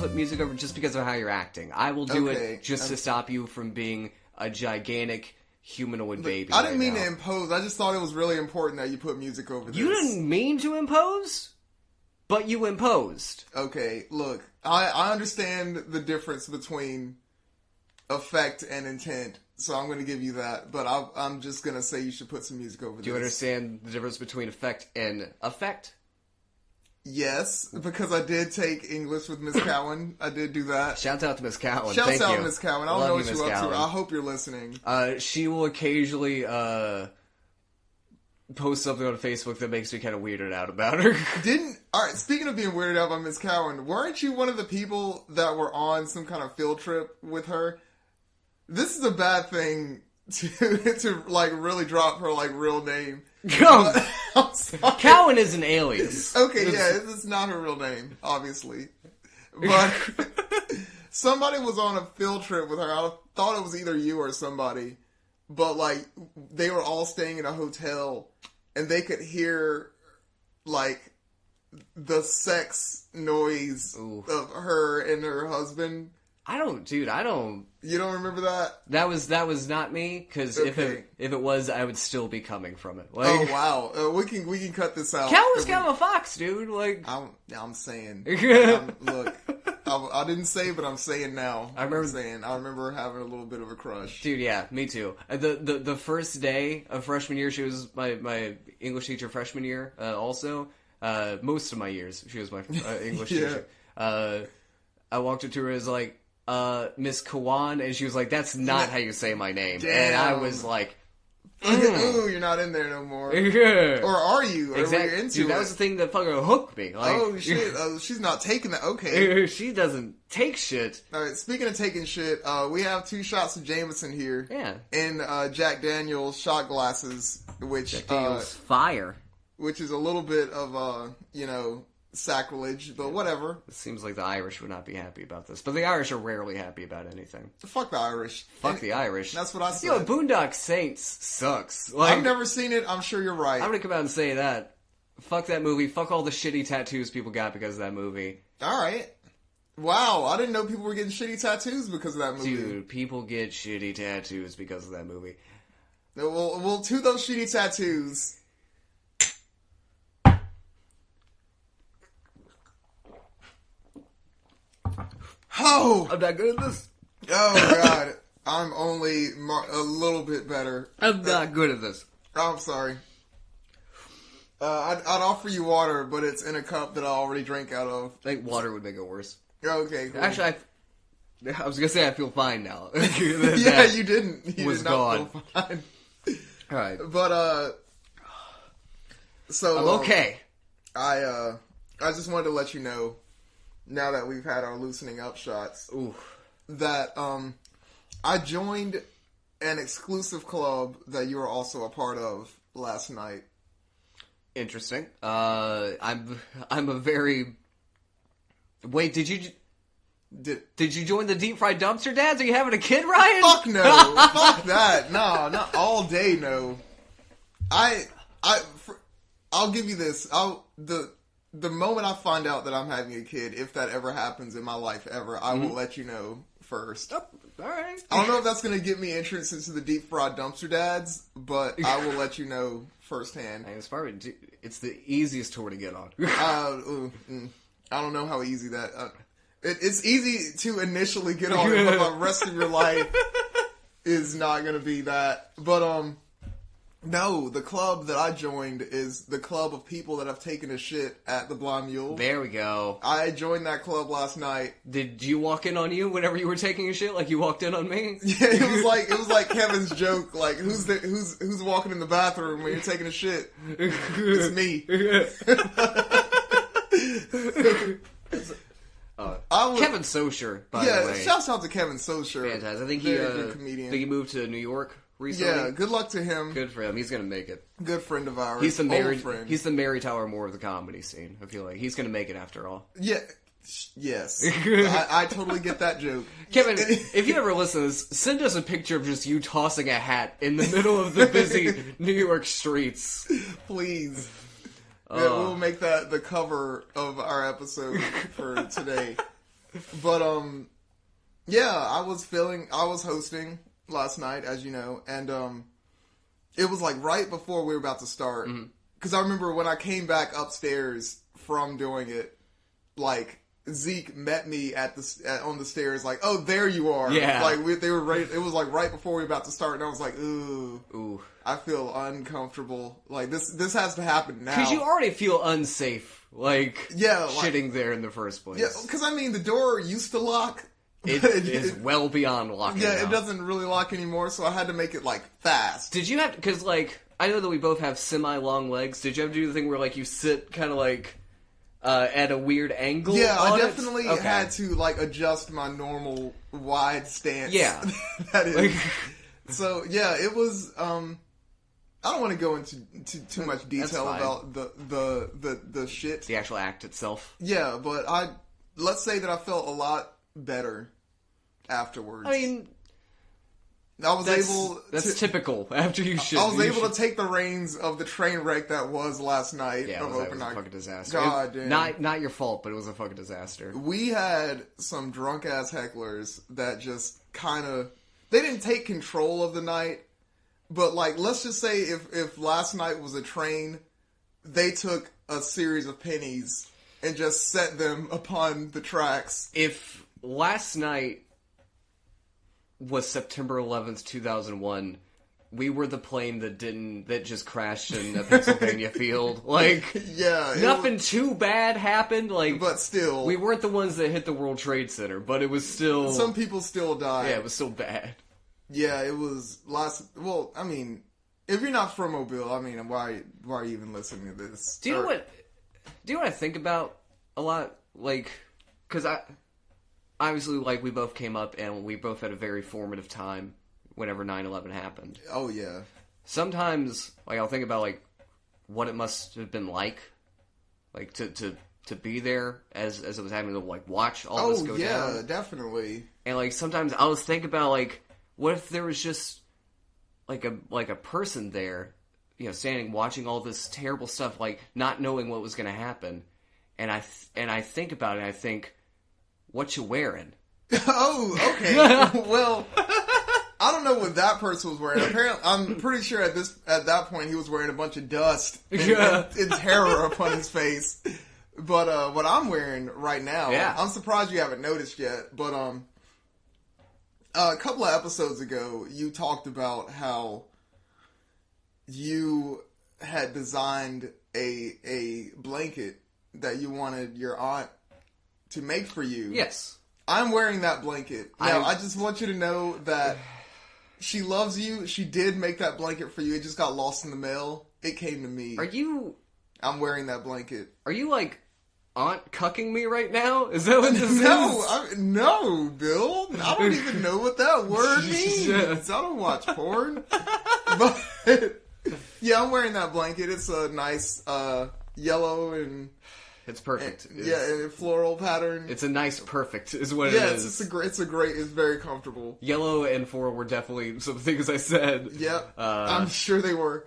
put music over just because of how you're acting. I will do Okay, it just to stop you from being a gigantic humanoid baby. I didn't mean now. to impose. I just thought it was really important that you put music over this. You didn't mean to impose, but you imposed. Okay, look, I understand the difference between effect and intent, so I'm going to give you that. But I'm just going to say you should put some music over this. Do you understand the difference between effect and affect? Yes, because I did take English with Miss Cowan. I did do that. Shouts out to Miss Cowan. Shouts Thank out you. Miss Cowan. I don't Love know you, what Miss you're up Cowan. to. I hope you're listening. She will occasionally post something on Facebook that makes me kind of weirded out about her. Alright, speaking of being weirded out by Miss Cowan, weren't you one of the people that were on some kind of field trip with her? This is a bad thing to like really drop her like real name. I'm sorry. Cowan is an alias. Okay, yeah, it's not her real name, obviously. But somebody was on a field trip with her. I thought it was either you or somebody. But, like, they were all staying in a hotel, and they could hear, like, the sex noise of her and her husband. I don't. You don't remember that? That was not me, because Okay. if it was, I would still be coming from it. Like, Oh, wow. We can cut this out. Cowan's kind of a fox, dude. Like, I'm saying. Look, I didn't say, but I'm saying now. I remember having a little bit of a crush. dude, yeah, me too. The first day of freshman year, she was my English teacher freshman year. Also, most of my years, she was my English teacher. I walked up to her as like, Miss Kawan, and she was like, "That's not how you say my name." Damn. And I was like, Ooh, you're not in there no more. yeah. Or are you? Or Exactly. were you into Dude, it? that was the thing that fucking hooked me. Like, Oh, shit. She's not taking that. Okay. she doesn't take shit. Alright, speaking of taking shit, we have 2 shots of Jameson here. Yeah. In Jack Daniel's shot glasses, which Fire. which is a little bit of, sacrilege, but whatever. It seems like the Irish would not be happy about this. But the Irish are rarely happy about anything. Fuck the Irish. Fuck the Irish. That's what I said. Yo, Boondock Saints sucks. Like, I've never seen it. I'm sure you're right. I'm gonna come out and say that. Fuck that movie. Fuck all the shitty tattoos people got because of that movie. Alright. Wow, I didn't know people were getting shitty tattoos because of that movie. Dude, people get shitty tattoos because of that movie. Well, to those shitty tattoos. Oh! I'm not good at this. Oh, God. I'm only a little bit better. I'm not good at this. Oh, I'm sorry. I'd offer you water, but it's in a cup that I already drank out of. I think water would make it worse. Okay, cool. Actually, I was gonna say I feel fine now. Yeah, you didn't. You was did not gone. feel fine. Alright. But, so... I'm okay. I just wanted to let you know, now that we've had our loosening up shots, that, I joined an exclusive club that you were also a part of last night. Interesting. I'm a very... Wait, did you join the Deep Fried Dumpster Dads? Are you having a kid, Ryan? Fuck no. Fuck that. No, not all day, no. I'll give you this. The moment I find out that I'm having a kid, if that ever happens in my life ever, I will let you know first. Oh, alright. I don't know if that's going to get me entrance into the Deep Fried Dumpster Dads, but I will let you know firsthand. It's the easiest tour to get on. I don't know how easy that... it's easy to initially get on it, but the rest of your life is not going to be that. But, no, the club that I joined is the club of people that have taken a shit at the Blind Mule. There we go. I joined that club last night. Did you walk in on you whenever you were taking a shit like you walked in on me? Yeah, it was like Kevin's joke, like, who's walking in the bathroom when you're taking a shit? It's me. Kevin Socher, by the way. Yeah, shouts out to Kevin Socher. Fantastic. I think good comedian. I think he moved to New York recently. Yeah, good luck to him. Good for him. He's gonna make it. Good friend of ours. He's the Mary friend. Tyler Moore of the comedy scene. I feel like he's gonna make it after all. Yeah. Yes. I totally get that joke. Kevin, if you ever listen to this, send us a picture of just you tossing a hat in the middle of the busy New York streets. Please. We'll make that the cover of our episode for today. But yeah, I was hosting last night, as you know, and it was like right before we were about to start. Because I remember when I came back upstairs from doing it, like Zeke met me on the stairs, like, "Oh, there you are!" Yeah, like they were ready. It was like right before we were about to start, and I was like, "Ooh, I feel uncomfortable. Like this has to happen now." Because you already feel unsafe, shitting there in the first place. Yeah, because I mean, the door used to lock. It is well beyond locking. Yeah, now. It doesn't really lock anymore, so I had to make it like fast. Did you have to? Because I know that we both have semi-long legs. Did you have to do the thing where you sit kind of at a weird angle? Yeah, I definitely had to adjust my normal wide stance. Yeah, that is. So yeah, it was. I don't want to go into too much detail about the shit, the actual act itself. Yeah, but let's say that I felt a lot better afterwards. I mean, that's typical after you shit. I was able to take the reins of the train wreck that was last night. Yeah, of it was a fucking disaster. God damn. Not your fault, but it was a fucking disaster. We had some drunk ass hecklers that just kind of, they didn't take control of the night, but let's just say if last night was a train, they took a series of pennies and just set them upon the tracks. If last night was September 11th, 2001, we were the plane that just crashed in a Pennsylvania field. Yeah, nothing too bad happened. But still, we weren't the ones that hit the World Trade Center. But it was still, some people still died. Yeah, it was still bad. Yeah, it was well, I mean, if you're not from Mobile, I mean, why are you even listening to this? Do you know what I think about a lot? Because obviously, we both came up and we both had a very formative time whenever 9/11 happened. Oh, yeah. Sometimes, I'll think about, what it must have been like to be there as it was happening, to, watch all this go down. Oh, yeah, definitely. And, sometimes I was thinking about, what if there was just, a person there, standing, watching all this terrible stuff, not knowing what was going to happen. And I think about it, and I think, what you wearing? Oh, okay. Well, I don't know what that person was wearing. Apparently, I'm pretty sure at that point he was wearing a bunch of dust and terror upon his face. But what I'm wearing right now, I'm surprised you haven't noticed yet. But a couple of episodes ago, you talked about how you had designed a blanket that you wanted your aunt to make for you. Yes. I'm wearing that blanket. Now, I just want you to know that she loves you. She did make that blanket for you. It just got lost in the mail. It came to me. I'm wearing that blanket. Are you, aunt cucking me right now? Is that what this is? No, Bill. I don't even know what that word means. I don't watch porn. But, yeah, I'm wearing that blanket. It's a nice yellow and... It's perfect. And floral pattern. It's a nice perfect, is what it is. It's very comfortable. Yellow and floral were definitely some things I said. Yep. I'm sure they were.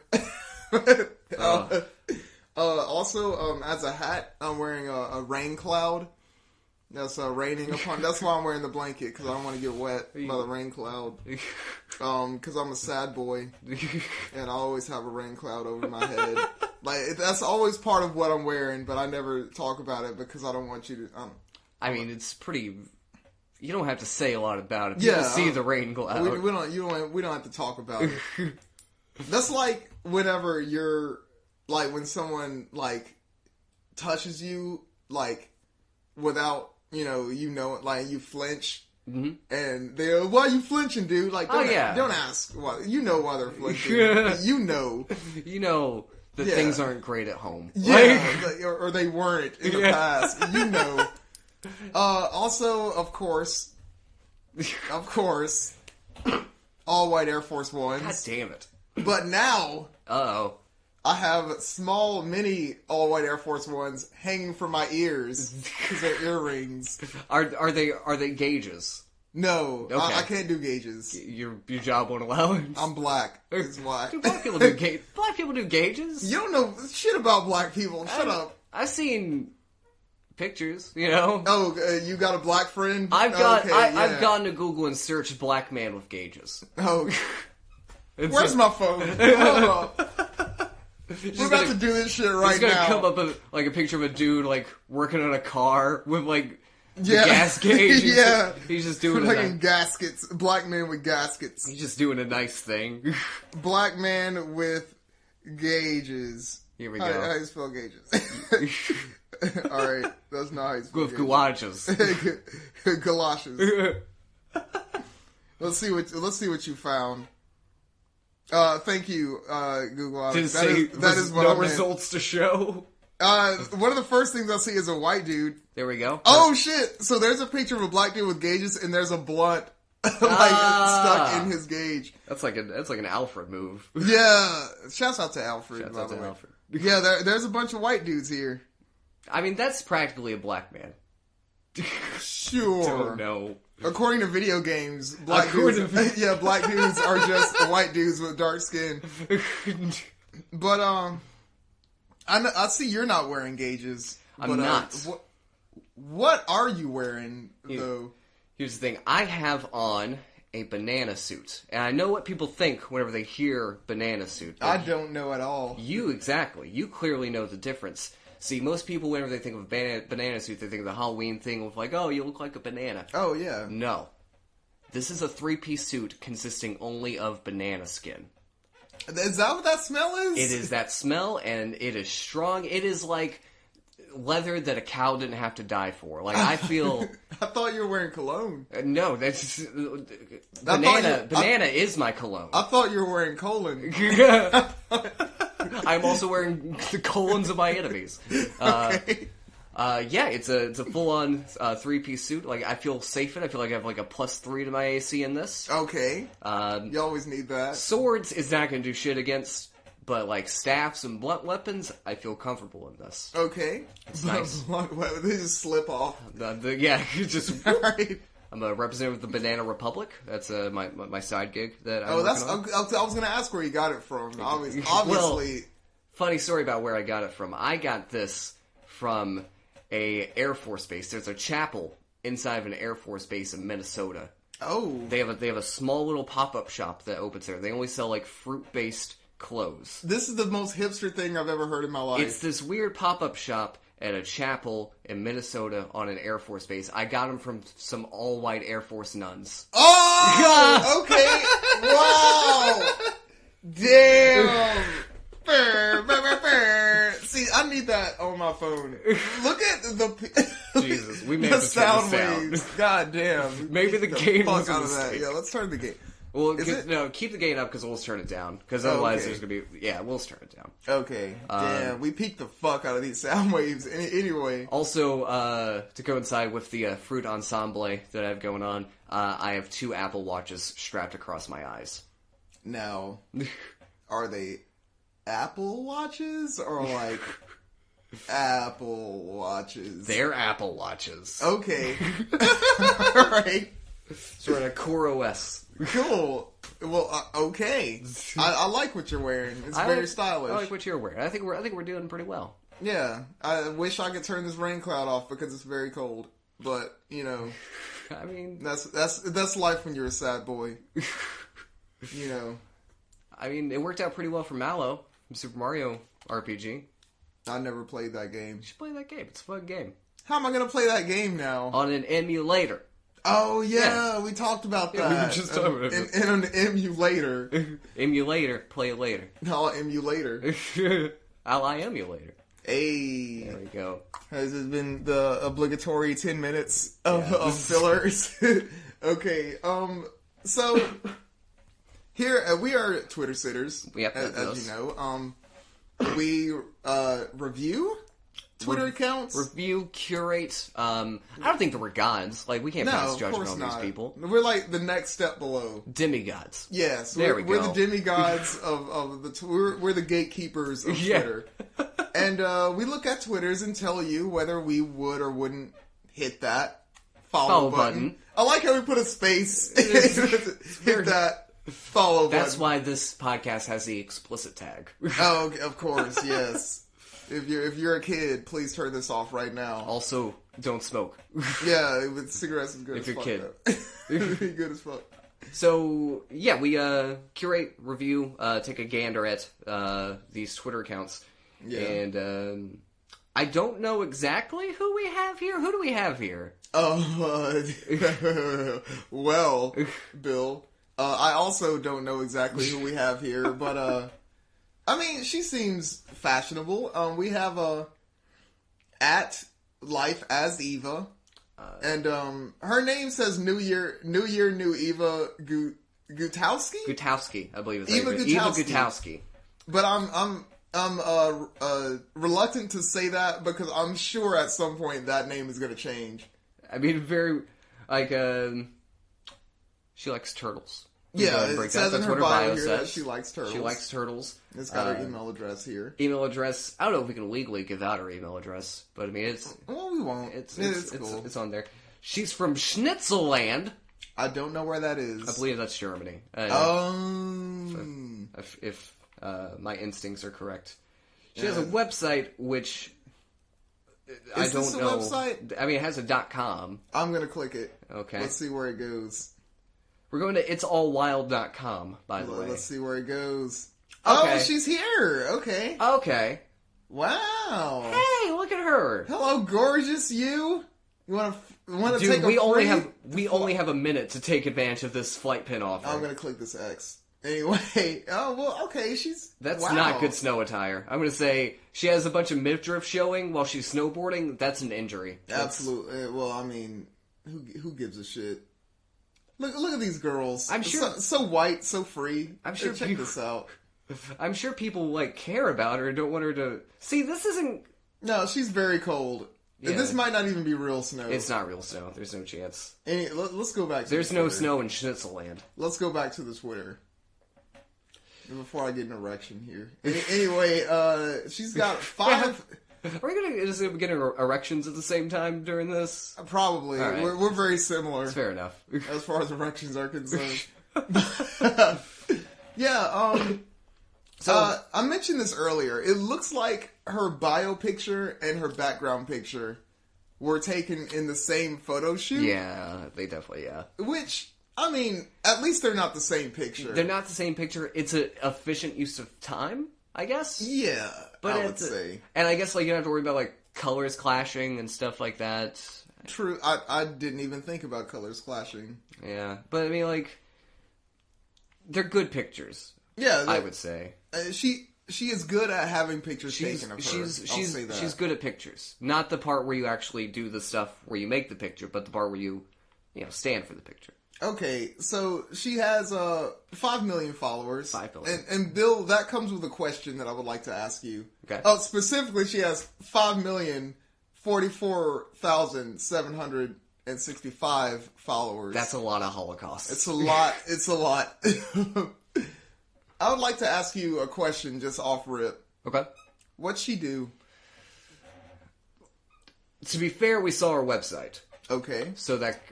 Also, as a hat, I'm wearing a rain cloud. That's raining upon. That's why I'm wearing the blanket, because I don't want to get wet by the rain cloud. Because I'm a sad boy, and I always have a rain cloud over my head. That's always part of what I'm wearing, but I never talk about it because I don't want you to. I mean, it's pretty. You don't have to say a lot about it. People see the rain cloud. We don't have to talk about it. That's like whenever you're when someone touches you without you flinch. Mm-hmm. And they're, why are you flinching, dude? Don't ask why. You know why they're flinching. You know that things aren't great at home. Yeah, or they weren't in the past. You know. Also, of course, all white Air Force Ones. God damn it! But now, I have small, mini all white Air Force Ones hanging from my ears because they're earrings. Are they gauges? No, okay. I can't do gauges. Your job won't allow it. I'm black. Is why. Do black people do gauges? Black people do gauges? You don't know shit about black people. Shut up. I've seen pictures, you know? Oh, you got a black friend? I've gone to Google and searched black man with gauges. Oh. Where's my phone? Hold up. We're about to do this shit right now. It's gonna come up a picture of a dude, like, working on a car with, like, the gas gauge. Yeah. He's just doing fucking gaskets. Black man with gaskets. He's just doing a nice thing. Black man with gauges. Here we go. How you spell gauges? Alright, that's not how you spell with galoshes. Galoshes. Let's see what you found. Thank you, Google Alex. That is what no I meant. results to show. One of the first things I see is a white dude. There we go. Oh shit! So there's a picture of a black dude with gauges, and there's a blunt stuck in his gauge. That's like an Alfred move. Yeah, shouts out to Alfred. Shouts out to Alfred. Yeah, there's a bunch of white dudes here. I mean, that's practically a black man. Sure. Don't know. According to video games, black dudes are just white dudes with dark skin. But I see you're not wearing gauges. I'm not. What are you wearing though? Here's the thing: I have on a banana suit, and I know what people think whenever they hear banana suit. I don't know at all. You clearly know the difference. See, most people, whenever they think of a banana suit, they think of the Halloween thing with like, oh, you look like a banana. Oh, yeah. No. This is a 3-piece suit consisting only of banana skin. Is that what that smell is? It is that smell, and it is strong. It is like leather that a cow didn't have to die for. Like, I feel... I thought you were wearing cologne. No, that's... Banana is my cologne. I thought you were wearing colon. I'm also wearing the colons of my enemies. Okay. It's a full-on 3-piece suit. Like, I feel safe in it. I feel like I have like a +3 to my AC in this. Okay. You always need that. Swords is not going to do shit against, but like staffs and blunt weapons, I feel comfortable in this. Okay. It's nice. They just slip off. Just... Right. I'm a representative of the Banana Republic. That's my side gig that I'm working on. I was going to ask where you got it from. Obviously. Well, funny story about where I got it from. I got this from a Air Force base. There's a chapel inside of an Air Force base in Minnesota. Oh. They have a small little pop-up shop that opens there. They only sell like fruit-based clothes. This is the most hipster thing I've ever heard in my life. It's this weird pop-up shop at a chapel in Minnesota on an Air Force base. I got them from some all-white Air Force nuns. Oh! Okay. Wow! Damn! See, I need that on my phone. Look at the... Jesus, we may have to sound turn waves. God damn. Maybe the gain was out of that. Yeah, let's turn the gain. Well, no, keep the gain up because we'll turn it down. Because otherwise there's going to be... Yeah, we'll turn it down. Okay. Damn, we peaked the fuck out of these sound waves anyway. Also, to coincide with the fruit ensemble that I have going on, I have 2 Apple Watches strapped across my eyes. Now, are they Apple Watches or like... Apple Watches? They're Apple Watches. Okay. Alright. Sort of Core OS. Cool. Well, okay. I like what you're wearing. It's very stylish. I like what you're wearing. I think we're doing pretty well. Yeah. I wish I could turn this rain cloud off because it's very cold. But, you know, I mean, that's life when you're a sad boy. You know. I mean, it worked out pretty well for Mallow from Super Mario RPG. I never played that game. You should play that game. It's a fun game. How am I going to play that game now? On an emulator. Oh, yeah. We talked about that. Yeah, we were just talking about it. In an emulator. Emulator. Play it later. No, emulator. Ally emulator. Hey. There we go. Has this been the obligatory 10 minutes of fillers? Okay. So, here, we are Twitter sitters. Yep, as you know. We review Twitter accounts. Review, curate. I don't think that we're gods. Like, we can't pass judgment on these people. We're like the next step below. Demigods. Yes. We're the demigods of the... We're the gatekeepers of Twitter. And we look at Twitters and tell you whether we would or wouldn't hit that follow button. I like how we put a space. Hit that. Follow button. That's why this podcast has the explicit tag. Oh, of course, yes. If you're a kid, please turn this off right now. Also, don't smoke. Yeah, with cigarettes is good If as you're a fuck. kid. It'd be good as fuck. So, yeah, we curate, review, take a gander at these Twitter accounts. Yeah. And I don't know exactly who we have here. Who do we have here? Well, Bill, I also don't know exactly who we have here, but I mean, she seems fashionable. We have at Life as Eva, and her name says New Year, New Eva Gutowski. Gutowski, I believe it's Eva Eva Gutowski. Gutowski. But I'm reluctant to say that because I'm sure at some point that name is going to change. I mean, very, like, she likes turtles. Yeah, it says in her bio here that she likes turtles. She likes turtles. It's got her email address here. Email address. I don't know if we can legally give out her email address, but I mean, it's... Well, we won't. It's cool. It's on there. She's from Schnitzelland. I don't know where that is. I believe that's Germany. If my instincts are correct. She has a website which... I don't this a know. website? I mean, it has a .com. I'm going to click it. Okay. Let's see where it goes. We're going to itsallwild.com, by the way. Let's see where it goes. Okay. Oh, she's here. Okay. Okay. Wow. Hey, look at her. Hello, gorgeous you. You want to Dude, take a we free... only have a minute to take advantage of this flight pin offer. I'm going to click this X. Anyway, oh, well, okay, That's wow. not good snow attire. I'm going to say she has a bunch of midriff showing while she's snowboarding. That's an injury. Absolutely. Well, I mean, who gives a shit? Look at these girls. I'm sure so white, so free. I'm sure check this out. I'm sure people care about her and don't want her to see. This isn't. No, she's very cold. Yeah. This might not even be real snow. It's not real snow. There's no chance. Let's go back to There's the no Twitter. snow in Schnitzelland. Let's go back to the Twitter. Before I get an erection here. Anyway, she's got 5... Are we just going to get erections at the same time during this? Probably. Right. We're very similar. That's fair enough. As far as erections are concerned. Yeah, so I mentioned this earlier. It looks like her bio picture and her background picture were taken in the same photo shoot. Yeah, they definitely, yeah. Which, I mean, at least they're not the same picture. They're not the same picture. It's an efficient use of time, I guess. Yeah, but I would say. And I guess, like, you don't have to worry about, like, colors clashing and stuff like that. True. I didn't even think about colors clashing. Yeah. But, I mean, like, they're good pictures. Yeah. I would say. She is good at having pictures taken of her. I'll say that. She's good at pictures. Not the part where you actually do the stuff where you make the picture, but the part where you stand for the picture. Okay, so she has 5 million followers. 5 million. And Bill, that comes with a question that I would like to ask you. Okay. Oh, specifically, she has 5,044,765 followers. That's a lot of Holocausts. It's a lot. It's a lot. I would like to ask you a question just off rip. Okay. What'd she do? To be fair, we saw her website. Okay. So that...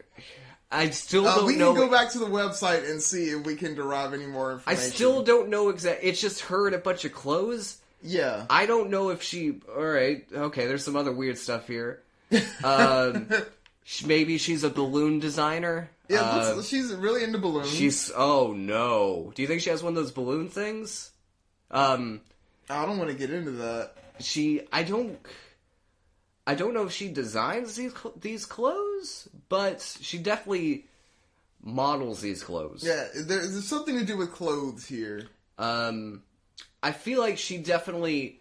I still don't know... We can go back to the website and see if we can derive any more information. I still don't know exactly... It's just her in a bunch of clothes. Yeah. I don't know if she... Alright, okay, there's some other weird stuff here. Maybe she's a balloon designer. Yeah, she's really into balloons. Oh, no. Do you think she has one of those balloon things? I don't want to get into that. I don't know if she designs these clothes, but she definitely models these clothes. Yeah, there's something to do with clothes here. I feel like she definitely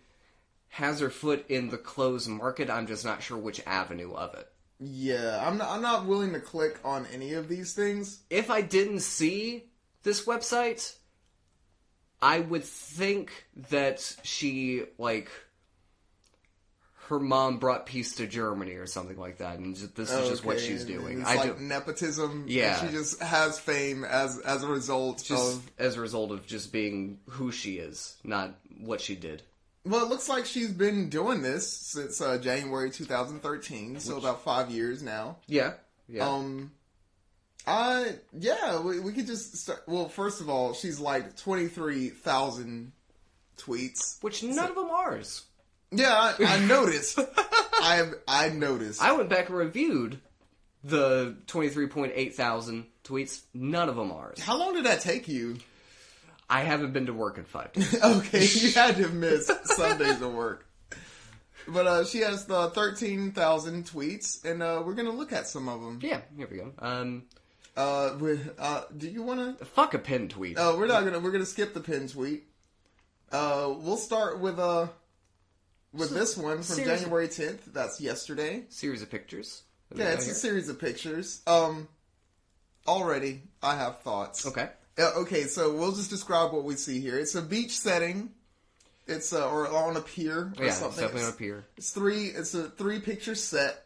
has her foot in the clothes market. I'm just not sure which avenue of it. Yeah, I'm not willing to click on any of these things. If I didn't see this website, I would think that she, like... her mom brought peace to Germany or something like that, and this is just what she's doing. It's nepotism. Yeah, and she just has fame as a result of just being who she is, not what she did. Well, it looks like she's been doing this since January 2013, so about 5 years now. Yeah. We could just start. Well, first of all, she's liked 23,000 tweets, which none of them are ours. Yeah, I noticed. I noticed. I went back and reviewed the 23.8 thousand tweets. None of them ours. How long did that take you? I haven't been to work in 5 days. Okay, you had to miss some days of work. But she has the 13,000 tweets, and we're gonna look at some of them. Yeah, here we go. Do you want to? Fuck a pin tweet. Oh, we're not gonna. We're gonna skip the pin tweet. We'll start with this one from January 10th. That's yesterday. Series of pictures. Yeah, it's a series of pictures. Already, I have thoughts. Okay. Okay, so we'll just describe what we see here. It's a beach setting. It's or on a pier or something. It's definitely on a pier. It's a 3-picture set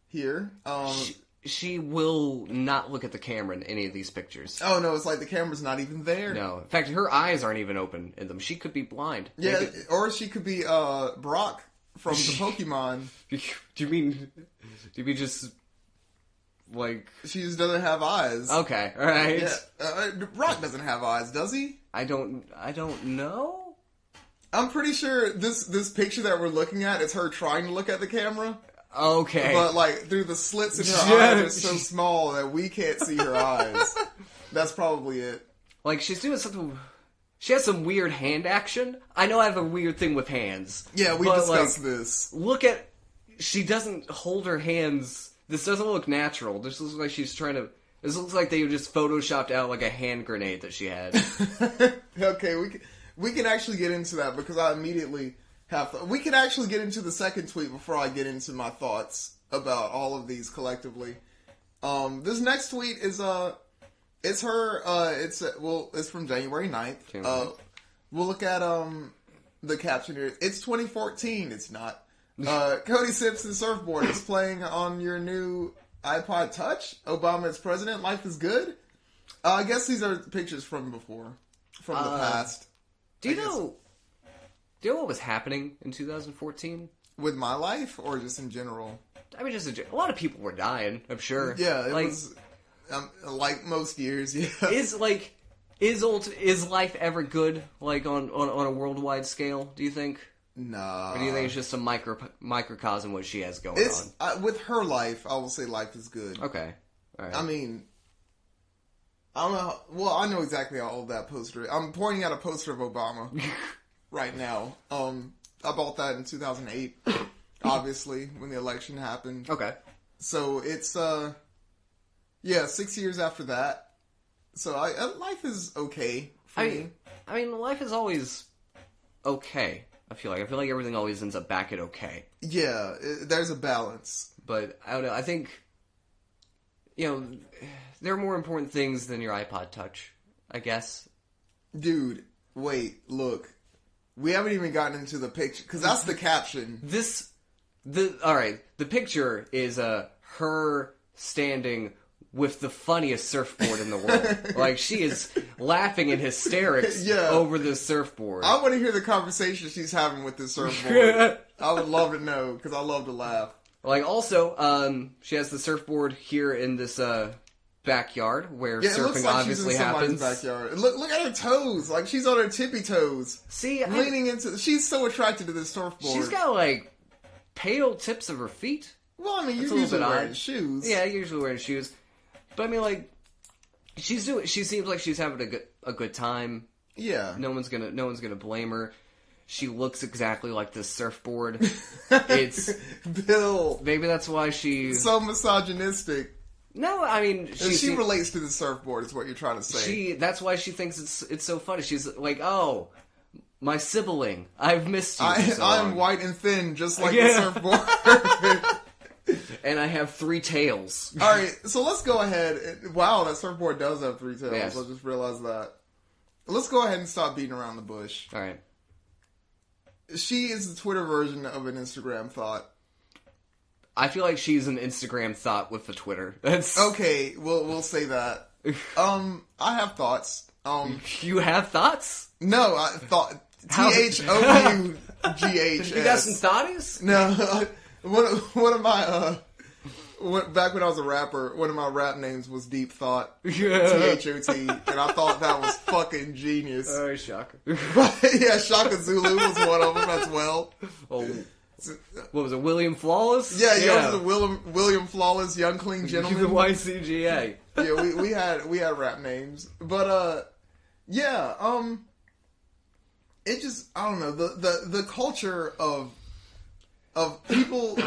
here. She will not look at the camera in any of these pictures. Oh no, it's like the camera's not even there. No, in fact, her eyes aren't even open in them. She could be blind. Yeah, or she could be Brock from the Pokemon. Do you mean just like she just doesn't have eyes? Okay, all right. Yeah, Brock doesn't have eyes, does he? I don't know. I'm pretty sure this picture that we're looking at is her trying to look at the camera. Okay. But, like, through the slits in her eyes are so small that we can't see her eyes. That's probably it. Like, she's doing something... She has some weird hand action. I know I have a weird thing with hands. Yeah, we discussed this. Look at... She doesn't hold her hands... This doesn't look natural. This looks like she's trying to... This looks like they just photoshopped out, like, a hand grenade that she had. Okay, we can actually get into that because I immediately... We can actually get into the second tweet before I get into my thoughts about all of these collectively. This next tweet is it's her it's from January 9th. We'll look at the caption here. It's 2014. It's not. Cody Simpson surfboard is playing on your new iPod Touch. Obama is president. Life is good. I guess these are pictures from before, from the past. Do you know what was happening in 2014? With my life, or just in general? I mean, just a lot of people were dying, I'm sure. Yeah, it was like most years. Yeah. Is life ever good? Like on a worldwide scale? Do you think? Nah. Or do you think it's just a microcosm what she has going on? With her life, I will say life is good. Okay, all right. I mean, I don't know. Well, I know exactly how old that poster is. I'm pointing at a poster of Obama. Right now. I bought that in 2008, obviously, when the election happened. Okay. So it's, 6 years after that. So life is okay for me. I mean, life is always okay, I feel like. Everything always ends up back at okay. Yeah, there's a balance. But, I don't know, I think, there are more important things than your iPod Touch, I guess. Dude, wait, look. We haven't even gotten into the picture, because that's the caption. Alright, the picture is her standing with the funniest surfboard in the world. Like, she is laughing in hysterics over this surfboard. I want to hear the conversation she's having with this surfboard. I would love to know, because I love to laugh. Like, also, she has the surfboard here in this, backyard where surfing obviously happens. Backyard. Look at her toes. Like, she's on her tippy toes. See, leaning into. She's so attracted to this surfboard. She's got like pale tips of her feet. Well, I mean, you're usually wearing shoes. Yeah, usually wearing shoes. But I mean, like, she seems like she's having a good time. Yeah. No one's gonna blame her. She looks exactly like this surfboard. It's Bill. Maybe that's why she's so misogynistic. No, I mean... She relates to the surfboard, is what you're trying to say. That's why she thinks it's so funny. She's like, oh, my sibling, I've missed you I'm white and thin, just like the surfboard. And I have 3 tails. Alright, so let's go ahead. Wow, that surfboard does have 3 tails. Yes. I just realized that. Let's go ahead and stop beating around the bush. Alright. She is the Twitter version of an Instagram thought. I feel like she's an Instagram thought with the Twitter. That's okay. We'll say that. I have thoughts. You have thoughts? No, I thought THOUGH. You got some thoughties? No, one of my back when I was a rapper, one of my rap names was Deep Thought. Yeah. THOT. And I thought that was fucking genius. Oh, Shaka. Yeah, Shaka Zulu was one of them as well. Oh, what was it, William Flawless? Yeah, yours was William Flawless, Young Clean Gentleman. The YCGA. Yeah, we had rap names. But, it just, I don't know, the culture of people...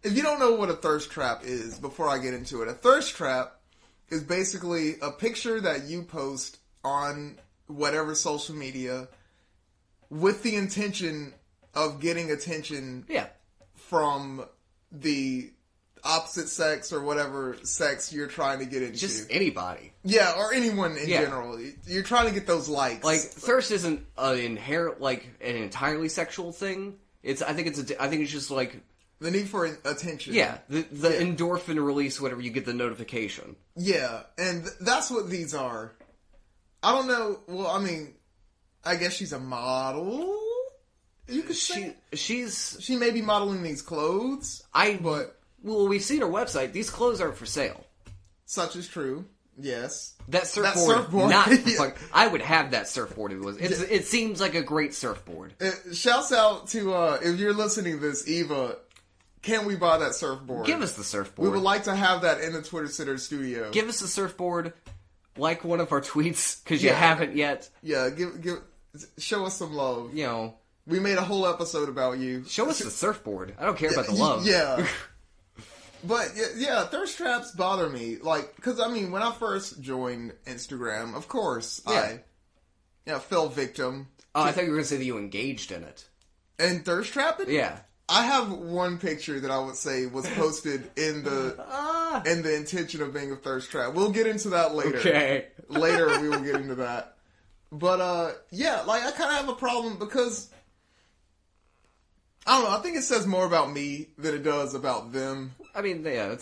If you don't know what a thirst trap is, before I get into it, a thirst trap is basically a picture that you post on whatever social media with the intention of getting attention from the opposite sex or whatever sex you're trying to get into. Just anybody. Yeah, or anyone in general. You're trying to get those likes. Like, thirst isn't an entirely sexual thing. I think it's just like... The need for attention. Yeah, the endorphin release whenever you get the notification. Yeah, and that's what these are. I don't know. Well, I mean, I guess she's a model. You could say she may be modeling these clothes. Well, we've seen her website. These clothes aren't for sale. Such is true. Yes. That surfboard. Not. Yeah. I would have that surfboard if it was. It seems like a great surfboard. Shouts out to if you're listening to this, Eva. Can we buy that surfboard? Give us the surfboard. We would like to have that in the Twitter Sitter studio. Give us the surfboard, like one of our tweets, because you haven't yet. Yeah, show us some love. You know, we made a whole episode about you. Show us the surfboard. I don't care about the love. Yeah. But yeah, thirst traps bother me. Like, because I mean, when I first joined Instagram, of course, I fell victim. Oh, I thought you were going to say that you engaged in it. And thirst trapping? Yeah. I have one picture that I would say was posted in the intention of being a thirst trap. We'll get into that later. Okay. Later we will get into that. But like I kind of have a problem because I don't know. I think it says more about me than it does about them. I mean, I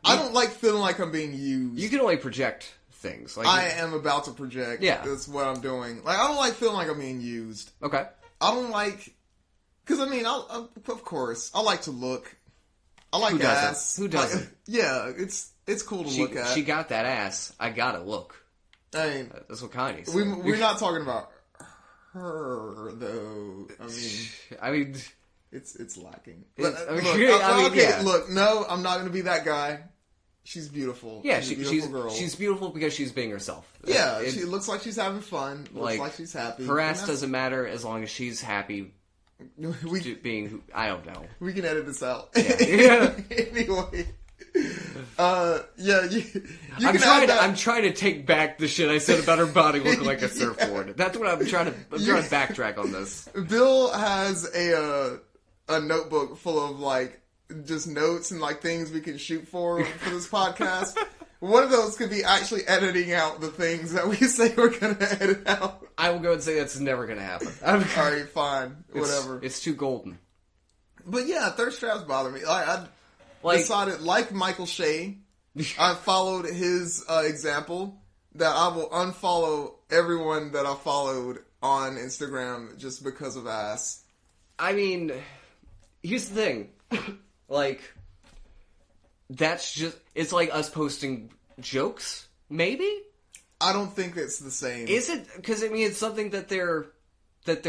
don't like feeling like I'm being used. You can only project things. Like I am about to project. Yeah, that's what I'm doing. Like I don't like feeling like I'm being used. Okay. I don't like. Because, I mean, of course, I like to look. I like ass. Who doesn't? Yeah, it's cool to look at. She got that ass. I gotta look. I mean, that's what Kanye said. We're not talking about her, though. I mean... It's lacking. Look, no, I'm not going to be that guy. She's beautiful. Yeah, she's a beautiful girl. She's beautiful because she's being herself. Yeah, she looks like she's having fun. Looks like she's happy. Her ass doesn't matter as long as she's happy. I don't know. We can edit this out. Yeah. Anyway. I'm trying to take back the shit I said about her body looking like a surfboard. That's what I'm trying to backtrack on this. Bill has a notebook full of like just notes and like things we can shoot for this podcast. One of those could be actually editing out the things that we say we're going to edit out. I will go and say that's never going to happen. Alright, fine. Whatever. It's too golden. But yeah, thirst traps bother me. I decided, like Michael Shea, I followed his example, that I will unfollow everyone that I followed on Instagram just because of ass. I mean, here's the thing. Like... That's just... It's like us posting jokes, maybe? I don't think it's the same. Is it? Because, I mean, it's something that they're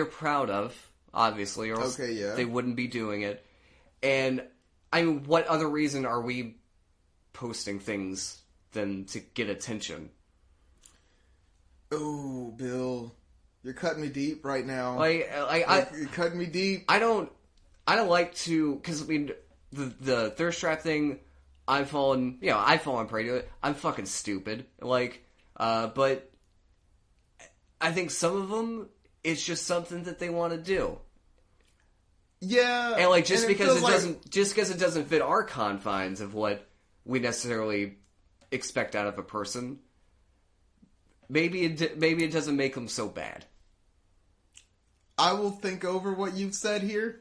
proud of, obviously, or else they wouldn't be doing it. And, I mean, what other reason are we posting things than to get attention? Oh, Bill. You're cutting me deep right now. You're cutting me deep. I don't like to... Because, I mean, the thirst trap thing... I've fallen prey to it. I'm fucking stupid. But I think some of them, it's just something that they want to do. Yeah. And just because it doesn't fit our confines of what we necessarily expect out of a person, maybe it doesn't make them so bad. I will think over what you've said here.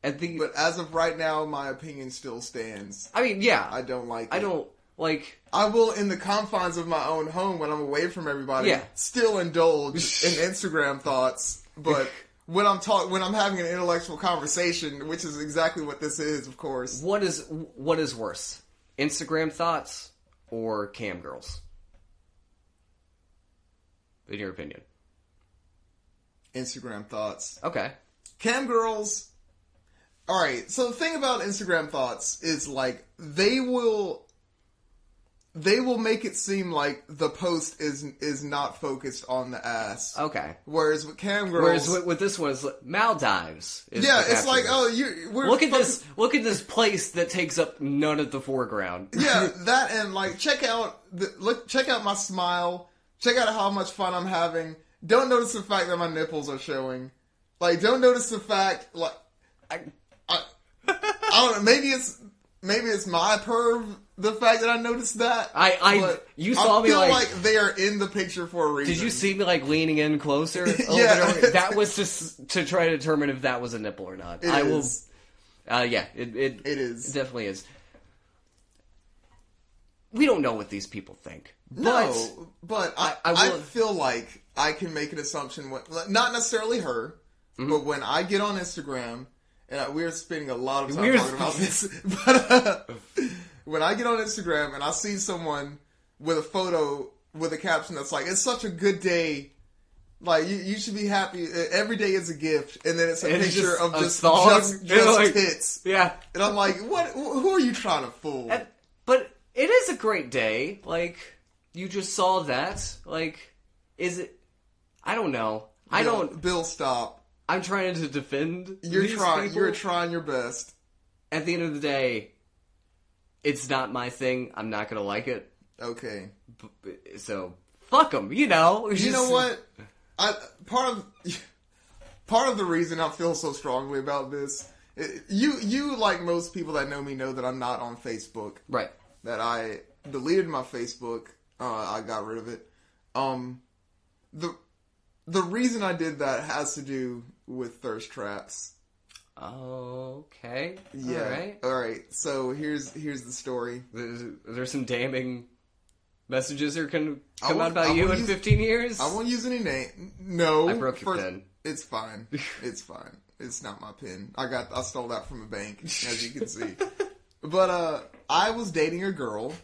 But as of right now, my opinion still stands. I mean, yeah. I don't like it. I don't like... I will, in the confines of my own home, when I'm away from everybody, still indulge in Instagram thoughts. But when I'm having an intellectual conversation, which is exactly what this is, of course. What is worse? Instagram thoughts or cam girls? In your opinion. Instagram thoughts. Okay. Cam girls. Alright, so the thing about Instagram thoughts is like they will make it seem like the post is not focused on the ass. Okay. Whereas with cam girls, with this one, it's like Maldives. Yeah, it's like look at this place that takes up none of the foreground. Yeah, that and like check out my smile. Check out how much fun I'm having. Don't notice the fact that my nipples are showing. Like, don't notice the fact like I don't know. Maybe it's my perv. The fact that I noticed that. You saw me feel like they are in the picture for a reason. Did you see me like leaning in closer? Yeah. That was just to try to determine if that was a nipple or not. It is. Yeah, it is. It definitely is. We don't know what these people think. But I feel like I can make an assumption. Not necessarily her, but when I get on Instagram, and we're spending a lot of time talking about this, but when I get on Instagram and I see someone with a photo with a caption that's like, "It's such a good day. Like you should be happy. Every day is a gift." And then it's a picture of just tits. Yeah. And I'm like, "What? Who are you trying to fool?" But it is a great day. Like, you just saw that. Like, is it? I don't know. Bill, stop. I'm trying to defend. You're trying. People. You're trying your best. At the end of the day, it's not my thing. I'm not gonna like it. Okay. So fuck them. You know. You know what? Part of the reason I feel so strongly about this. You like most people that know me know that I'm not on Facebook. Right. That I deleted my Facebook. I got rid of it. The reason I did that has to do with thirst traps. Okay. Yeah. All right. So here's the story. There's some damning messages that can come out about you in 15 years. I won't use any name. No. I broke your pen. It's fine. It's fine. It's not my pen. I stole that from a bank, as you can see. But I was dating a girl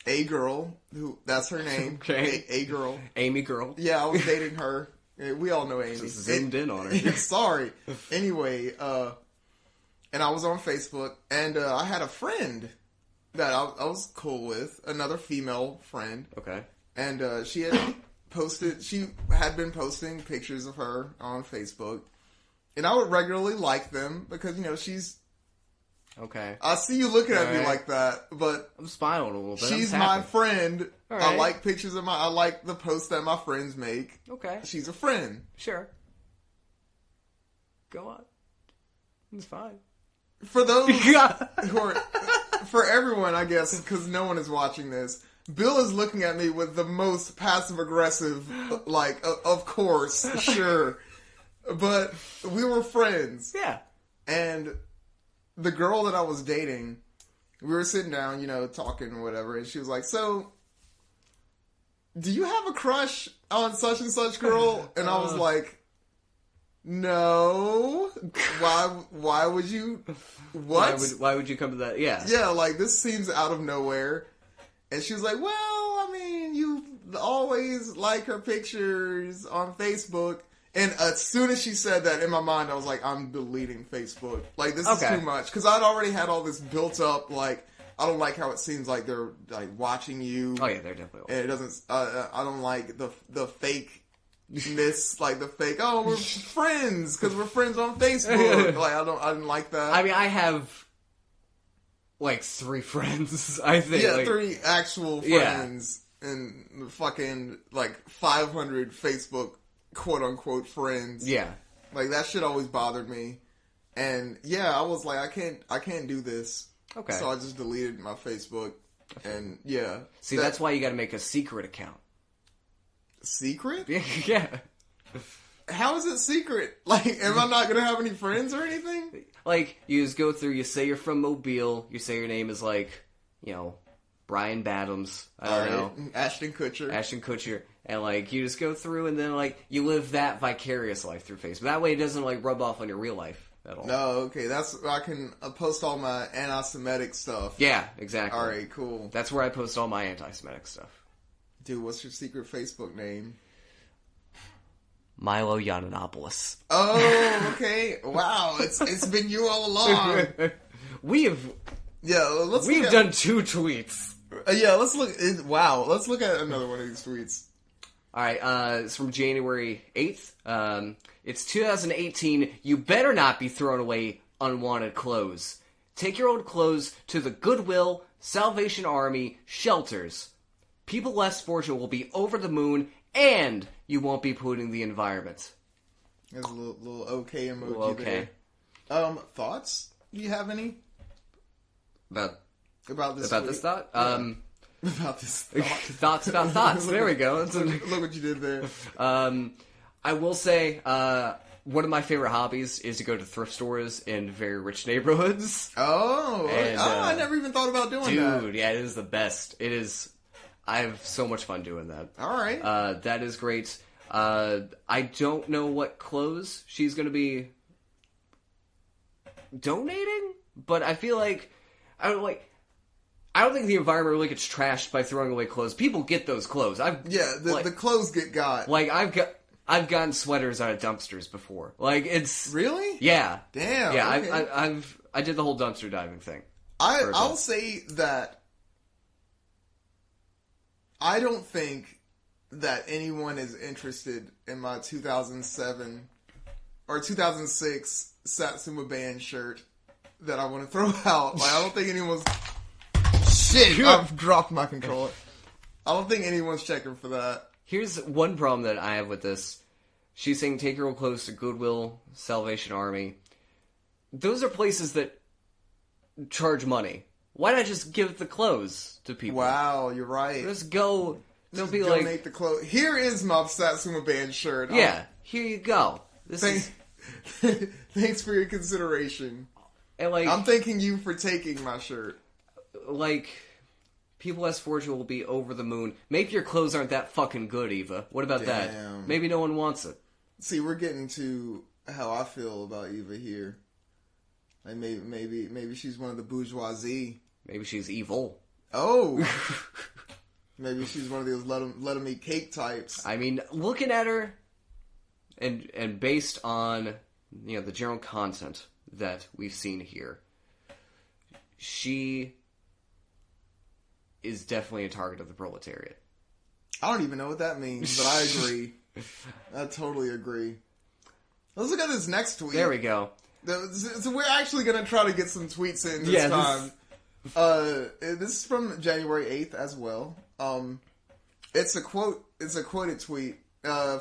who, that's her name. Okay. A girl. Amy girl. Yeah, I was dating her. We all know Amy. Just zoomed in on her. Sorry. Anyway, and I was on Facebook, and I had a friend that I was cool with, another female friend. Okay. And she had been posting pictures of her on Facebook, and I would regularly like them because, you know, she's... Okay. I see you looking at me like that, but... I'm smiling a little bit. She's my friend. All right. I like pictures of I like the posts that my friends make. Okay. She's a friend. Sure. Go on. It's fine. For those who are... For everyone, I guess, because no one is watching this, Bill is looking at me with the most passive-aggressive, like, of course, sure. But we were friends. Yeah. And... the girl that I was dating, we were sitting down, you know, talking or whatever, and she was like, "So, do you have a crush on such and such girl?" And I was like, "No. Why would you? What? Why would you come to that? Yeah. Yeah, like, this seems out of nowhere." And she was like, "Well, I mean, you always like her pictures on Facebook." And as soon as she said that, in my mind, I was like, I'm deleting Facebook. Like, this is too much. Because I'd already had all this built up, like, I don't like how it seems like they're, like, watching you. Oh, yeah, they're definitely watching. And it doesn't, I don't like the fakeness, like, the fake, oh, we're friends, because we're friends on Facebook. Like, I didn't like that. I mean, I have, like, 3 friends, I think. Yeah, like, 3 actual friends. Yeah. And fucking, like, 500 Facebook quote-unquote friends. Yeah. Like, that shit always bothered me. And, yeah, I was like, I can't do this. Okay. So I just deleted my Facebook. And, yeah. See, that's why you gotta make a secret account. Secret? Yeah. How is it secret? Like, am I not gonna have any friends or anything? Like, you just go through, you say you're from Mobile, you say your name is, like, you know, Brian Badams. I don't know. Ashton Kutcher. And, like, you just go through and then, like, you live that vicarious life through Facebook. That way it doesn't, like, rub off on your real life at all. No, okay. I can post all my anti-Semitic stuff. Yeah, exactly. Alright, cool. That's where I post all my anti-Semitic stuff. Dude, what's your secret Facebook name? Milo Yiannopoulos. Oh, okay. Wow, it's been you all along. We've done 2 tweets. Let's look. Wow, let's look at another one of these tweets. All right, it's from January 8th. It's 2018. You better not be throwing away unwanted clothes. Take your old clothes to the Goodwill, Salvation Army, shelters. People less fortunate will be over the moon, and you won't be polluting the environment. There's a little okay emoji okay. there. Thoughts? Do you have any? About this thought? Yeah. About this thought. Thoughts about thoughts. There we go. Look what you did there. I will say, one of my favorite hobbies is to go to thrift stores in very rich neighborhoods. Oh, and, I never even thought about doing that. Dude, yeah, it is the best. It is. I have so much fun doing that. All right. That is great. I don't know what clothes she's going to be donating, but I feel like I don't think the environment really gets trashed by throwing away clothes. People get those clothes. The clothes get got. Like I've gotten sweaters out of dumpsters before. Like it's really yeah. Damn. Yeah, okay. I did the whole dumpster diving thing. I'll say that I don't think that anyone is interested in my 2007 or 2006 Satsuma Band shirt that I want to throw out. Like, I don't think anyone's... Shit! I've dropped my controller. I don't think anyone's checking for that. Here's one problem that I have with this. She's saying take your old clothes to Goodwill, Salvation Army. Those are places that charge money. Why not just give the clothes to people? Wow, you're right. Just go... They'll be donate like... the clothes. Here is my Satsuma Band shirt. Yeah, here you go. Thanks for your consideration. And like, I'm thanking you for taking my shirt. Like, people less fortunate will be over the moon. Maybe your clothes aren't that fucking good, Eva. What about that? Maybe no one wants it. See, we're getting to how I feel about Eva here. Like maybe she's one of the bourgeoisie. Maybe she's evil. Oh. Maybe she's one of those let 'em eat cake types. I mean, looking at her, and based on the general content that we've seen here, she is definitely a target of the proletariat. I don't even know what that means, but I agree. I totally agree. Let's look at this next tweet. There we go. So we're actually going to try to get some tweets in this time. This is from January 8th as well. It's a quoted tweet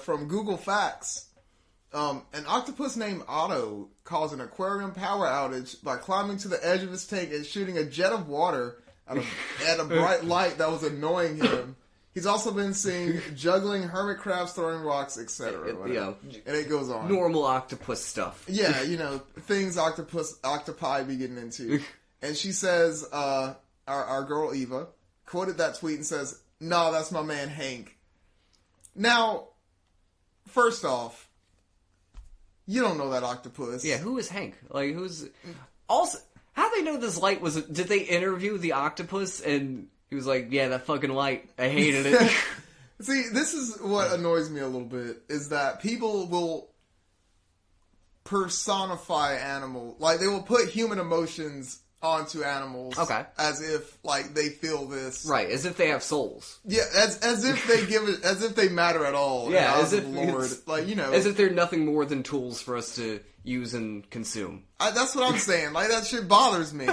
from Google Facts. An octopus named Otto caused an aquarium power outage by climbing to the edge of his tank and shooting a jet of water at a bright light that was annoying him. He's also been seen juggling hermit crabs, throwing rocks, etc. And it goes on. Normal octopus stuff. Yeah, things octopi be getting into. And she says, our girl Eva quoted that tweet and says, "No, that's my man Hank." Now, first off, you don't know that octopus. Yeah, who is Hank? Like, who's... Also, how do they know this light was... Did they interview the octopus and he was like, yeah, that fucking light, I hated it. See, this is what annoys me a little bit, is that people will personify animals. Like, they will put human emotions onto animals. Okay. As if, like, they feel this. Right, as if they have souls. Yeah, as if they give it, as if they matter at all. Yeah, as if Lord. Like, as if they're nothing more than tools for us to use and consume. That's what I'm saying. Like, that shit bothers me.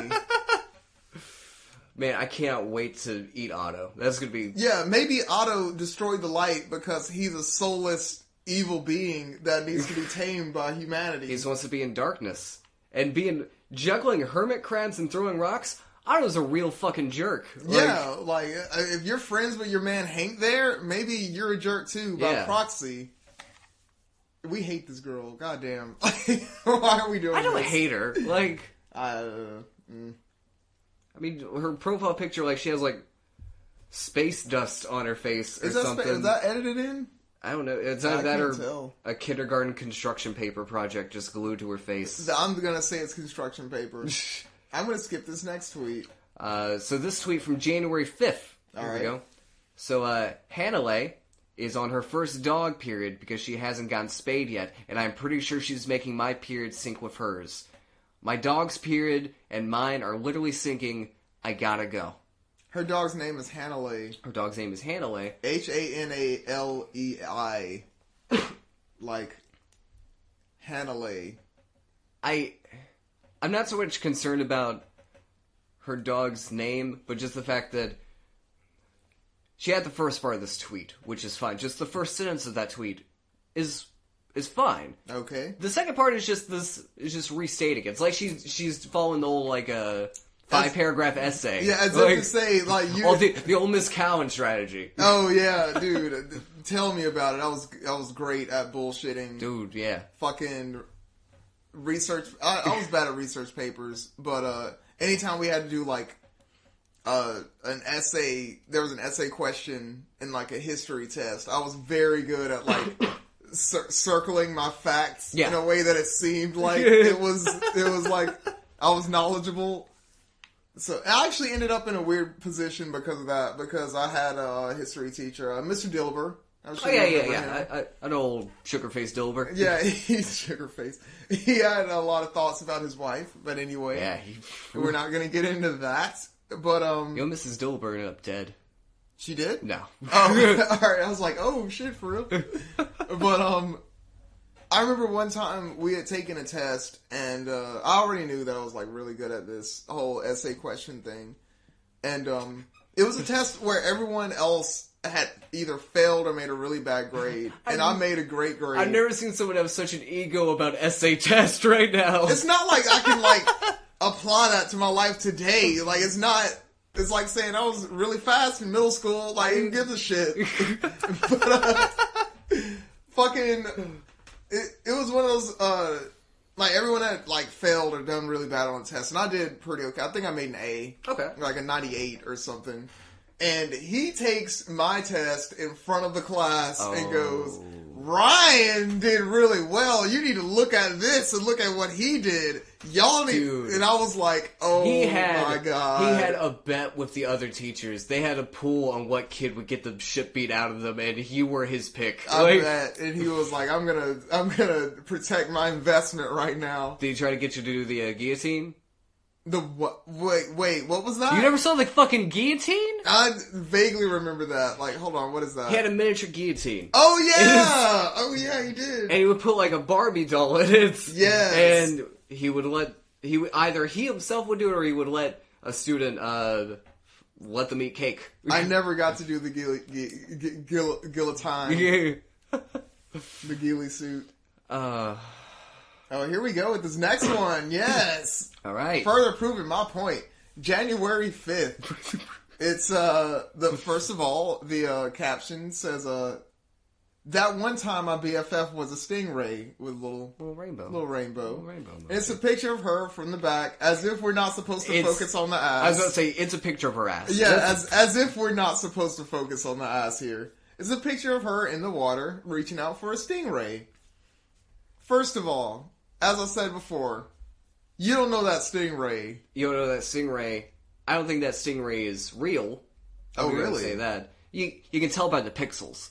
Man, I can't wait to eat Otto. That's gonna be... Yeah, maybe Otto destroyed the light because he's a soulless, evil being that needs to be tamed by humanity. He just wants to be in darkness. And juggling hermit crabs and throwing rocks, Otto's a real fucking jerk. Yeah, like, if you're friends with your man Hank there, maybe you're a jerk too, by proxy. We hate this girl, goddamn. Why are we doing this? I don't hate her. Like... I mean, her profile picture, like, she has, like, space dust on her face or Is that something. is that edited in? I don't know. It's either that or a kindergarten construction paper project just glued to her face. I'm gonna say it's construction paper. I'm gonna skip this next tweet. So this tweet from January 5th. Here we go. So Hannah is on her first dog period because she hasn't gotten spayed yet, and I'm pretty sure she's making my period sync with hers. My dog's period and mine are literally syncing. I gotta go. Her dog's name is Hanalei. Her dog's name is Hanalei. Hanalei. Like Hanalei. I'm not so much concerned about her dog's name, but just the fact that she had the first part of this tweet, which is fine. Just the first sentence of that tweet is fine. Okay. The second part is just restating it. It's like she's following the old like a 5-paragraph essay. Yeah, as like, if to say like you. Oh, the old Miss Cowan strategy. Oh yeah, dude. Tell me about it. I was great at bullshitting. Dude, yeah. Fucking research. I was bad at research papers, but anytime we had to do like an essay, there was an essay question in like a history test. I was very good at like circling my facts in a way that it seemed like it was like I was knowledgeable. So I actually ended up in a weird position because of that, because I had a history teacher, Mr. Dilber. Yeah. An old sugar-faced Dilber. Yeah, he's sugar-faced. He had a lot of thoughts about his wife, but anyway, we're not going to get into that. But Mrs. Dilber ended up dead. She did? No. Oh, alright, I was like, oh shit, for real? But I remember one time we had taken a test, and I already knew that I was like really good at this whole essay question thing. And it was a test where everyone else had either failed or made a really bad grade, and I made a great grade. I've never seen someone have such an ego about essay test right now. It's not like I can like apply that to my life today. Like it's not. It's like saying I was really fast in middle school. Like who gives a shit? But fucking, it was one of those. Like everyone had like failed or done really bad on the test, and I did pretty okay. I think I made an A. Okay, like a 98 or something. And he takes my test in front of the class and goes, Ryan did really well. You need to look at this and look at what he did. Y'all need... Dude, and I was like, my God. He had a bet with the other teachers. They had a pool on what kid would get the shit beat out of them, and you were his pick. I bet. And he was like, I'm gonna protect my investment right now. Did he try to get you to do the guillotine? The what? Wait, what was that? You never saw the fucking guillotine? I vaguely remember that. Like, hold on, what is that? He had a miniature guillotine. Oh yeah! Oh yeah, he did. And he would put like a Barbie doll in it. Yes. And he would either he himself would do it, or he would let a student let them eat cake. I never got to do the guillotine. The ghillie suit. Oh, here we go with this next one. Yes. All right. Further proving my point. January 5th. It's, first of all, the caption says, that one time my BFF was a stingray with little rainbow. Little rainbow. And it's a picture of her from the back, as if we're not supposed to focus on the ass. I was going to say, it's a picture of her ass. Yeah, as if we're not supposed to focus on the ass here. It's a picture of her in the water, reaching out for a stingray. First of all, as I said before, you don't know that stingray. You don't know that stingray. I don't think that stingray is real. Oh, really? Say that. You can tell by the pixels.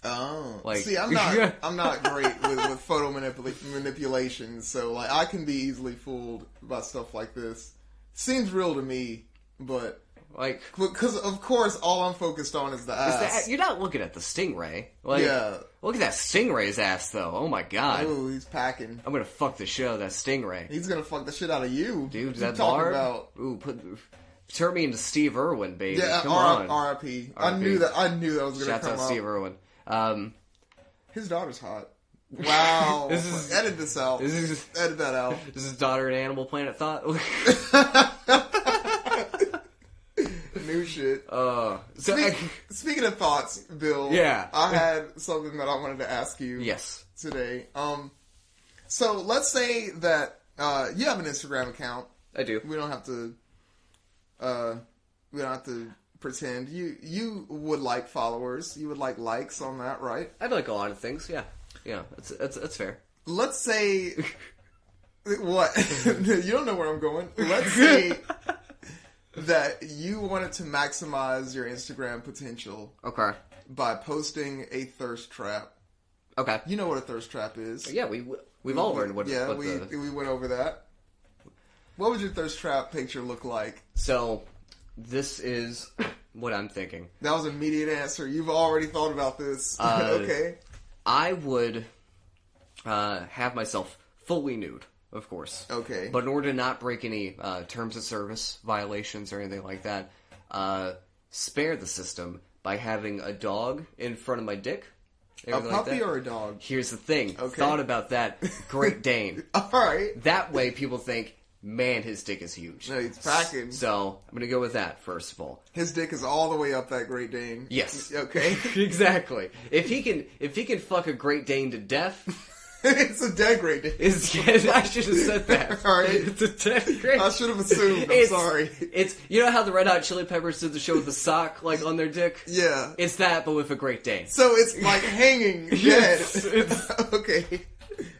Oh, like, see, I'm not great with photo manipulation, so like I can be easily fooled by stuff like this. Seems real to me, but like because of course all I'm focused on is the ass. You're not looking at the stingray. Like, yeah. Look at that stingray's ass, though. Oh my God. Oh, he's packing. I'm gonna fuck the shit out of that stingray. He's gonna fuck the shit out of you, dude. That barb. Ooh, turn me into Steve Irwin, baby. Yeah, come on. R.I.P. I knew that was gonna come out. Shouts out Steve Irwin. His daughter's hot. Wow. Edit this out. Edit that out. Is his daughter an Animal Planet thought? New shit. Speaking of thoughts, Bill. Yeah. I had something that I wanted to ask you. Yes. Today. So let's say that you have an Instagram account. I do. We don't have to pretend. You would like followers. You would like likes on that, right? I'd like a lot of things. Yeah, yeah, that's fair. Let's say what? You don't know where I'm going. Let's say that you wanted to maximize your Instagram potential. Okay. By posting a thirst trap. Okay. You know what a thirst trap is. Yeah, we've all learned what. Yeah, what we went over that. What would your thirst trap picture look like? So, this is what I'm thinking. That was an immediate answer. You've already thought about this. Okay. I would have myself fully nude, of course. Okay. But in order to not break any terms of service violations or anything like that, spare the system by having a dog in front of my dick. A puppy or a dog? Here's the thing. Okay. Thought about that. Great Dane. Alright. That way people think, man, his dick is huge. No, he's packing. So, I'm going to go with that, first of all. His dick is all the way up that Great Dane. Yes. Okay. Exactly. If he can fuck a Great Dane to death... It's a dead Great Dane. I should have said that. Alright. It's a dead Great I should have assumed. I'm sorry. It's, you know how the Red Hot Chili Peppers did the show with the sock, like, on their dick? Yeah. It's that, but with a Great Dane. So it's like hanging dead. Yes, it's... Okay.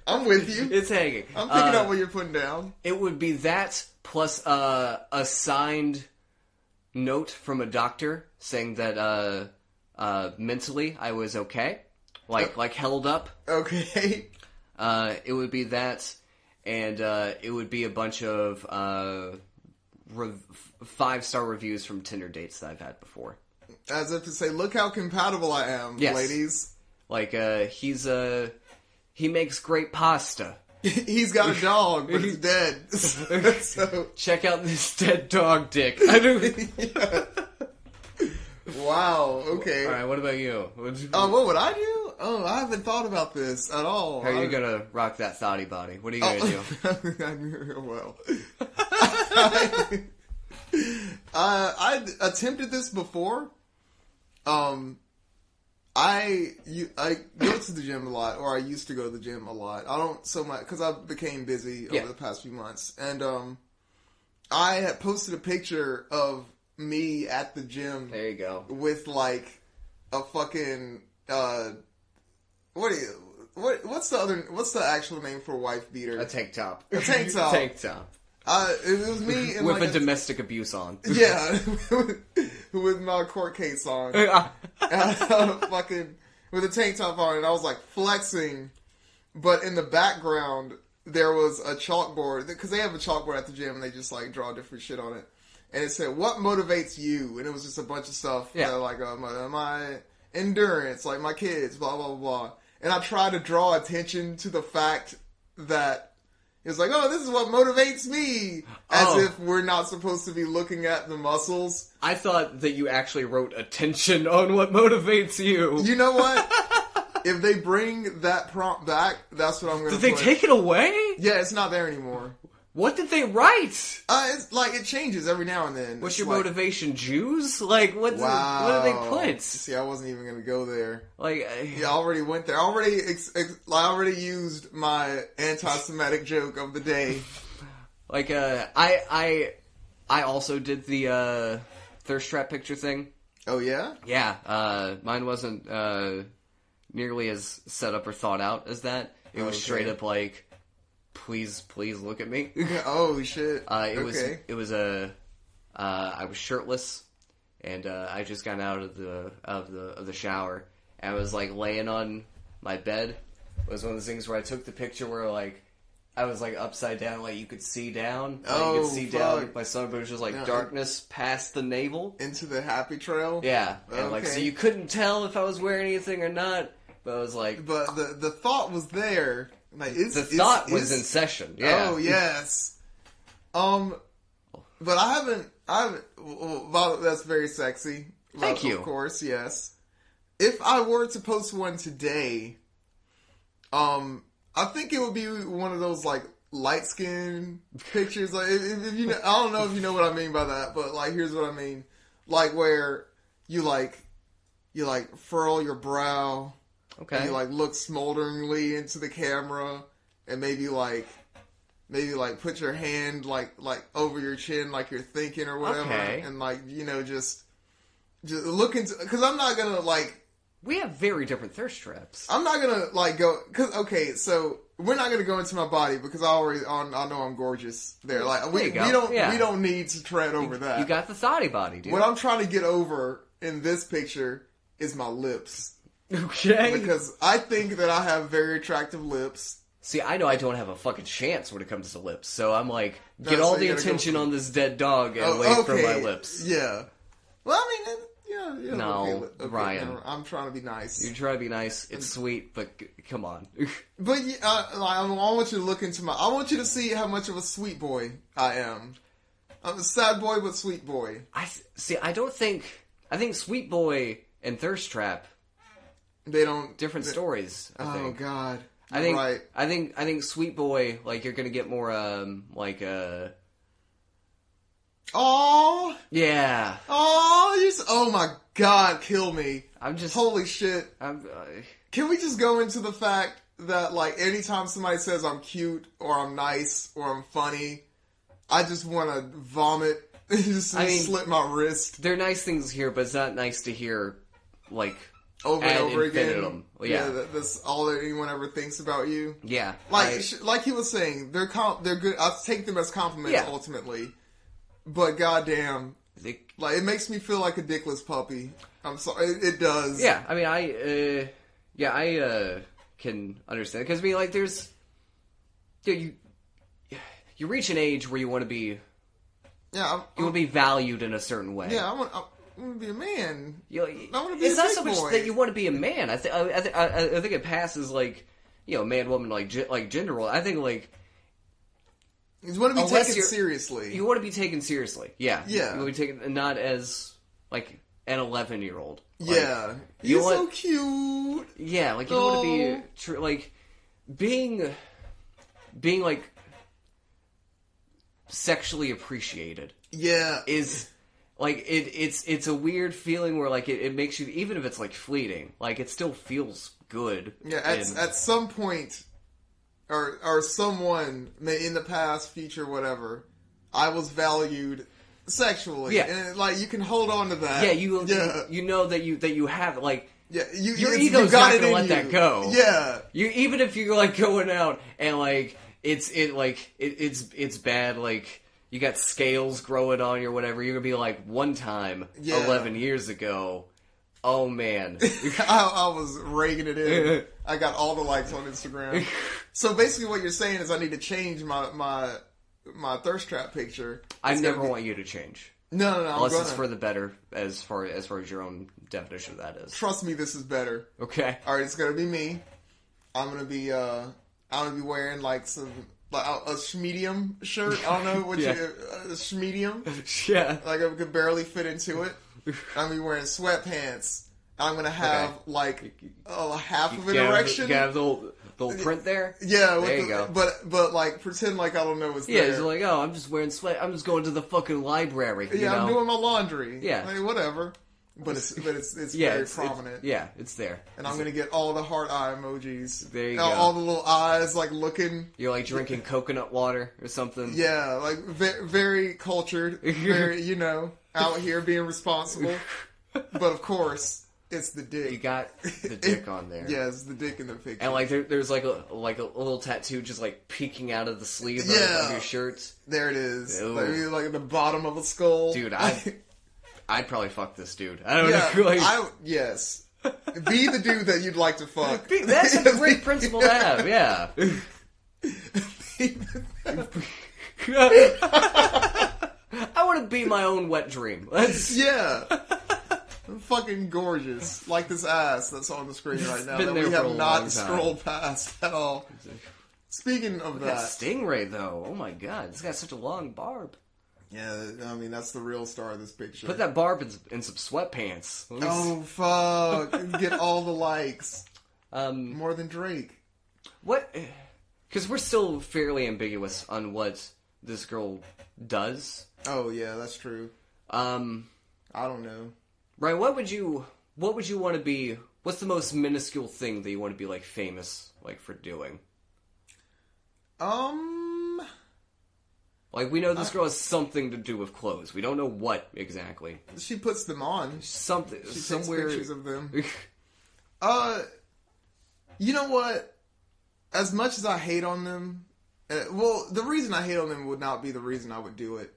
I'm with you. It's hanging. I'm picking up what you're putting down. It would be that plus a signed note from a doctor saying that mentally I was okay, like held up. Okay. It would be that, and it would be a bunch of 5-star reviews from Tinder dates that I've had before. As if to say, look how compatible I am, yes. ladies. Like he makes great pasta. He's got a dog, but he's dead. So check out this dead dog dick. I don't. Yeah. Wow. Okay. All right. What about you? What would I do? Oh, I haven't thought about this at all. How are you gonna rock that thotty body? What are you gonna do? Well, I attempted this before. I go to the gym a lot, or I used to go to the gym a lot. I don't so much because I became busy over the past few months, and I had posted a picture of me at the gym. There you go. With like a fucking what's the actual name for a wife beater? A tank top. A tank top. Tank top. It was me in with like a domestic abuse on. Yeah, with my court case on, fucking with a tank top on, and I was like flexing, but in the background there was a chalkboard because they have a chalkboard at the gym and they just like draw different shit on it, and it said "What motivates you?" and it was just a bunch of stuff, like my endurance, like my kids, blah blah blah blah, and I tried to draw attention to the fact that. It's like, oh, this is what motivates me. As if we're not supposed to be looking at the muscles. I thought that you actually wrote attention on what motivates you. You know what? If they bring that prompt back, that's what I'm going to Did they take it away? Yeah, it's not there anymore. What did they write? It's like, it changes every now and then. What's your motivation? Jews? Like, what did they put? See, I wasn't even going to go there. Like, I already went there. I already used my anti-Semitic joke of the day. Like, I also did the thirst trap picture thing. Oh, yeah? Yeah. Mine wasn't nearly as set up or thought out as that. It was straight up like, please look at me. Oh shit. I was shirtless, and I just got out of the shower, and I was like laying on my bed. It was one of those things where I took the picture where like I was like upside down, like you could see down. You could see down my son, but it was just like darkness past the navel into the happy trail. Yeah, and like so you couldn't tell if I was wearing anything or not. But I was like, but the thought was there. Like the thought was in session. Yeah. Oh yes. But I haven't. Well, that's very sexy. Thank you. Of course, yes. If I were to post one today, I think it would be one of those like light skin pictures. Like if you know, I don't know if you know what I mean by that, but like here's what I mean. Like where you furl your brow. Okay. And you like look smolderingly into the camera, and maybe put your hand like over your chin, like you're thinking or whatever, okay. and like just Just look into, because I'm not gonna like. We have very different thirst traps. I'm not gonna like go because okay, so we're not gonna go into my body because I know I'm gorgeous there. Like we don't need to tread over that. You got the thotty body, dude. What I'm trying to get over in this picture is my lips. Okay. Because I think that I have very attractive lips. See, I know I don't have a fucking chance when it comes to lips, so I'm like, get all the attention on this dead dog and wait for my lips. Yeah. Well, I mean. Yeah, no, okay, Ryan. I'm trying to be nice. You're trying to be nice. It's sweet, but come on. But I want you to look into I want you to see how much of a sweet boy I am. I'm a sad boy, but sweet boy. I think Sweet Boy and Thirst Trap. They don't different stories. I think. Oh God. I think Sweet Boy, like you're gonna get more Oh yeah. Oh my God, kill me. I'm just holy shit. Can we just go into the fact that like anytime somebody says I'm cute or I'm nice or I'm funny, I just want to vomit. just slit my wrist. There are nice things here, but it's not nice to hear like over and over infinitum. Again. Yeah, that's all that anyone ever thinks about you. Yeah, like he was saying, they're good. I take them as compliments ultimately. But goddamn, like it makes me feel like a dickless puppy. I'm sorry, it does. Yeah, I mean, I can understand because I mean, like, there's, you reach an age where you want to be, you want to be valued in a certain way. Yeah, I want to be a man. I want to be. It's a not big so much boy. that you want to be a man. I think it passes like, man, woman, like gender role. I think like. You want to be taken seriously. You want to be taken seriously. Yeah. Yeah. You want to be taken not as, like, an 11-year-old. Like, yeah. You're so cute. Yeah, like, you don't want to be, like, being, like, sexually appreciated. Yeah. Is, like, it's a weird feeling where, like, it makes you, even if it's, like, fleeting, like, it still feels good. Yeah, at some point... Or someone in the past, future, whatever, I was valued sexually. Yeah. And like you can hold on to that. Yeah, you know that you have like your ego's not gonna let that go. Yeah. Even if you're like going out and like it's bad, like you got scales growing on you or whatever, you're gonna be like, one time 11 years ago, oh man. I was raking it in. I got all the likes on Instagram. So basically what you're saying is I need to change my thirst trap picture. I never want you to change. No, unless it's for the better, as far as your own definition of that is. Trust me, this is better. Okay. Alright, it's gonna be me. I'm gonna be wearing like some a schmedium shirt. I don't know what a schmedium. Yeah. Like I could barely fit into it. I'm gonna be wearing sweatpants. I'm gonna have like half of an erection. You have the little print there. Yeah, there you go. But like pretend like I don't know what's there. Yeah, it's like, I'm just wearing I'm just going to the fucking library. I'm doing my laundry. Yeah, like, whatever. But it's very prominent. It's there. And I'm gonna get all the heart eye emojis. There you go. All the little eyes like looking. You're like drinking coconut water or something. Yeah, like very cultured. Very out here being responsible. But of course. It's the dick. You got the dick on there. Yeah, it's the dick in the picture. And like there's like a little tattoo just like peeking out of the sleeve of your shirt. There it is. Like at the bottom of a skull. Dude, I'd probably fuck this dude. I don't know. Yes. Be the dude that you'd like to fuck. That's a great principle to have, yeah. I want to be my own wet dream. Yeah. Fucking gorgeous. Like this ass that's on the screen right now that we have not scrolled past at all. Speaking of that. Stingray, though. Oh my god. It's got such a long barb. Yeah, I mean, that's the real star of this picture. Put that barb in some sweatpants. Oh, fuck. Get all the likes. More than Drake. What? Because we're still fairly ambiguous on what this girl does. Oh, yeah, that's true. I don't know. Right, what would you want to be? What's the most minuscule thing that you want to be like famous like for doing? Like, we know this girl has something to do with clothes. We don't know what exactly. She puts them on. Something. She somewhere... takes pictures of them. You know what? As much as I hate on them, well, the reason I hate on them would not be the reason I would do it.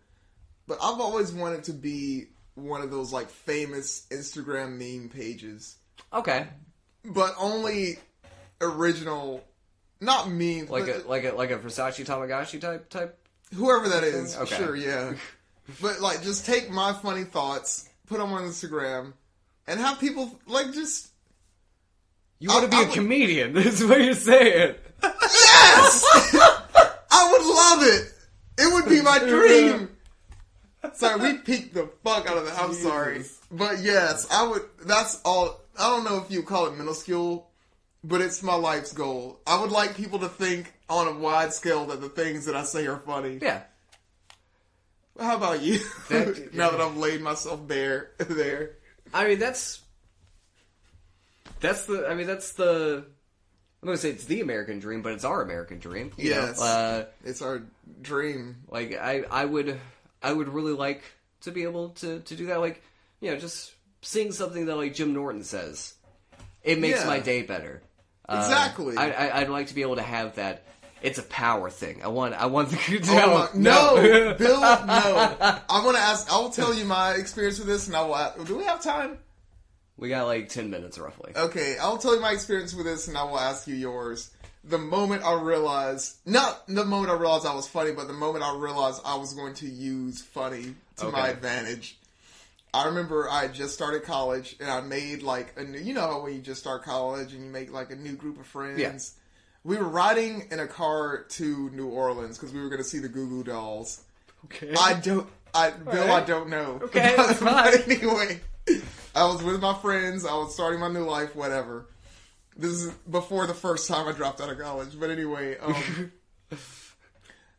But I've always wanted to be one of those, like, famous Instagram meme pages. Okay. But only original, not memes. Like a Versace Tamagotchi type? Whoever that is. Okay. Sure, yeah. But, like, just take my funny thoughts, put them on Instagram, and have people, like, just... You want to be a comedian, is what you're saying. Yes! I would love it! It would be my dream! Sorry, we peeked the fuck out of that. I'm sorry. But yes, I would, that's all, I don't know if you call it minuscule, but it's my life's goal. I would like people to think on a wide scale that the things that I say are funny. Yeah. How about you? Now that I've laid myself bare there. I mean, I'm going to say it's the American dream, but it's our American dream. Yes. It's our dream. Like, I would really like to be able to do that. Like, just seeing something that, like, Jim Norton says. It makes my day better. Exactly. I'd like to be able to have that. It's a power thing. I want the no, Bill, no. I want to ask, I will tell you my experience with this, and I will ask, do we have time? We got like 10 minutes roughly. Okay, I'll tell you my experience with this, and I will ask you yours. The moment I realized, not the moment I realized I was funny, but the moment I realized I was going to use funny to my advantage. I remember I had just started college, and I made like a new, you know when you just start college and you make like a new group of friends. Yeah. We were riding in a car to New Orleans because we were going to see the Goo Goo Dolls. Okay. Bill, I don't know. Okay, that's fine. But anyway, I was with my friends. I was starting my new life, whatever. This is before the first time I dropped out of college. But anyway,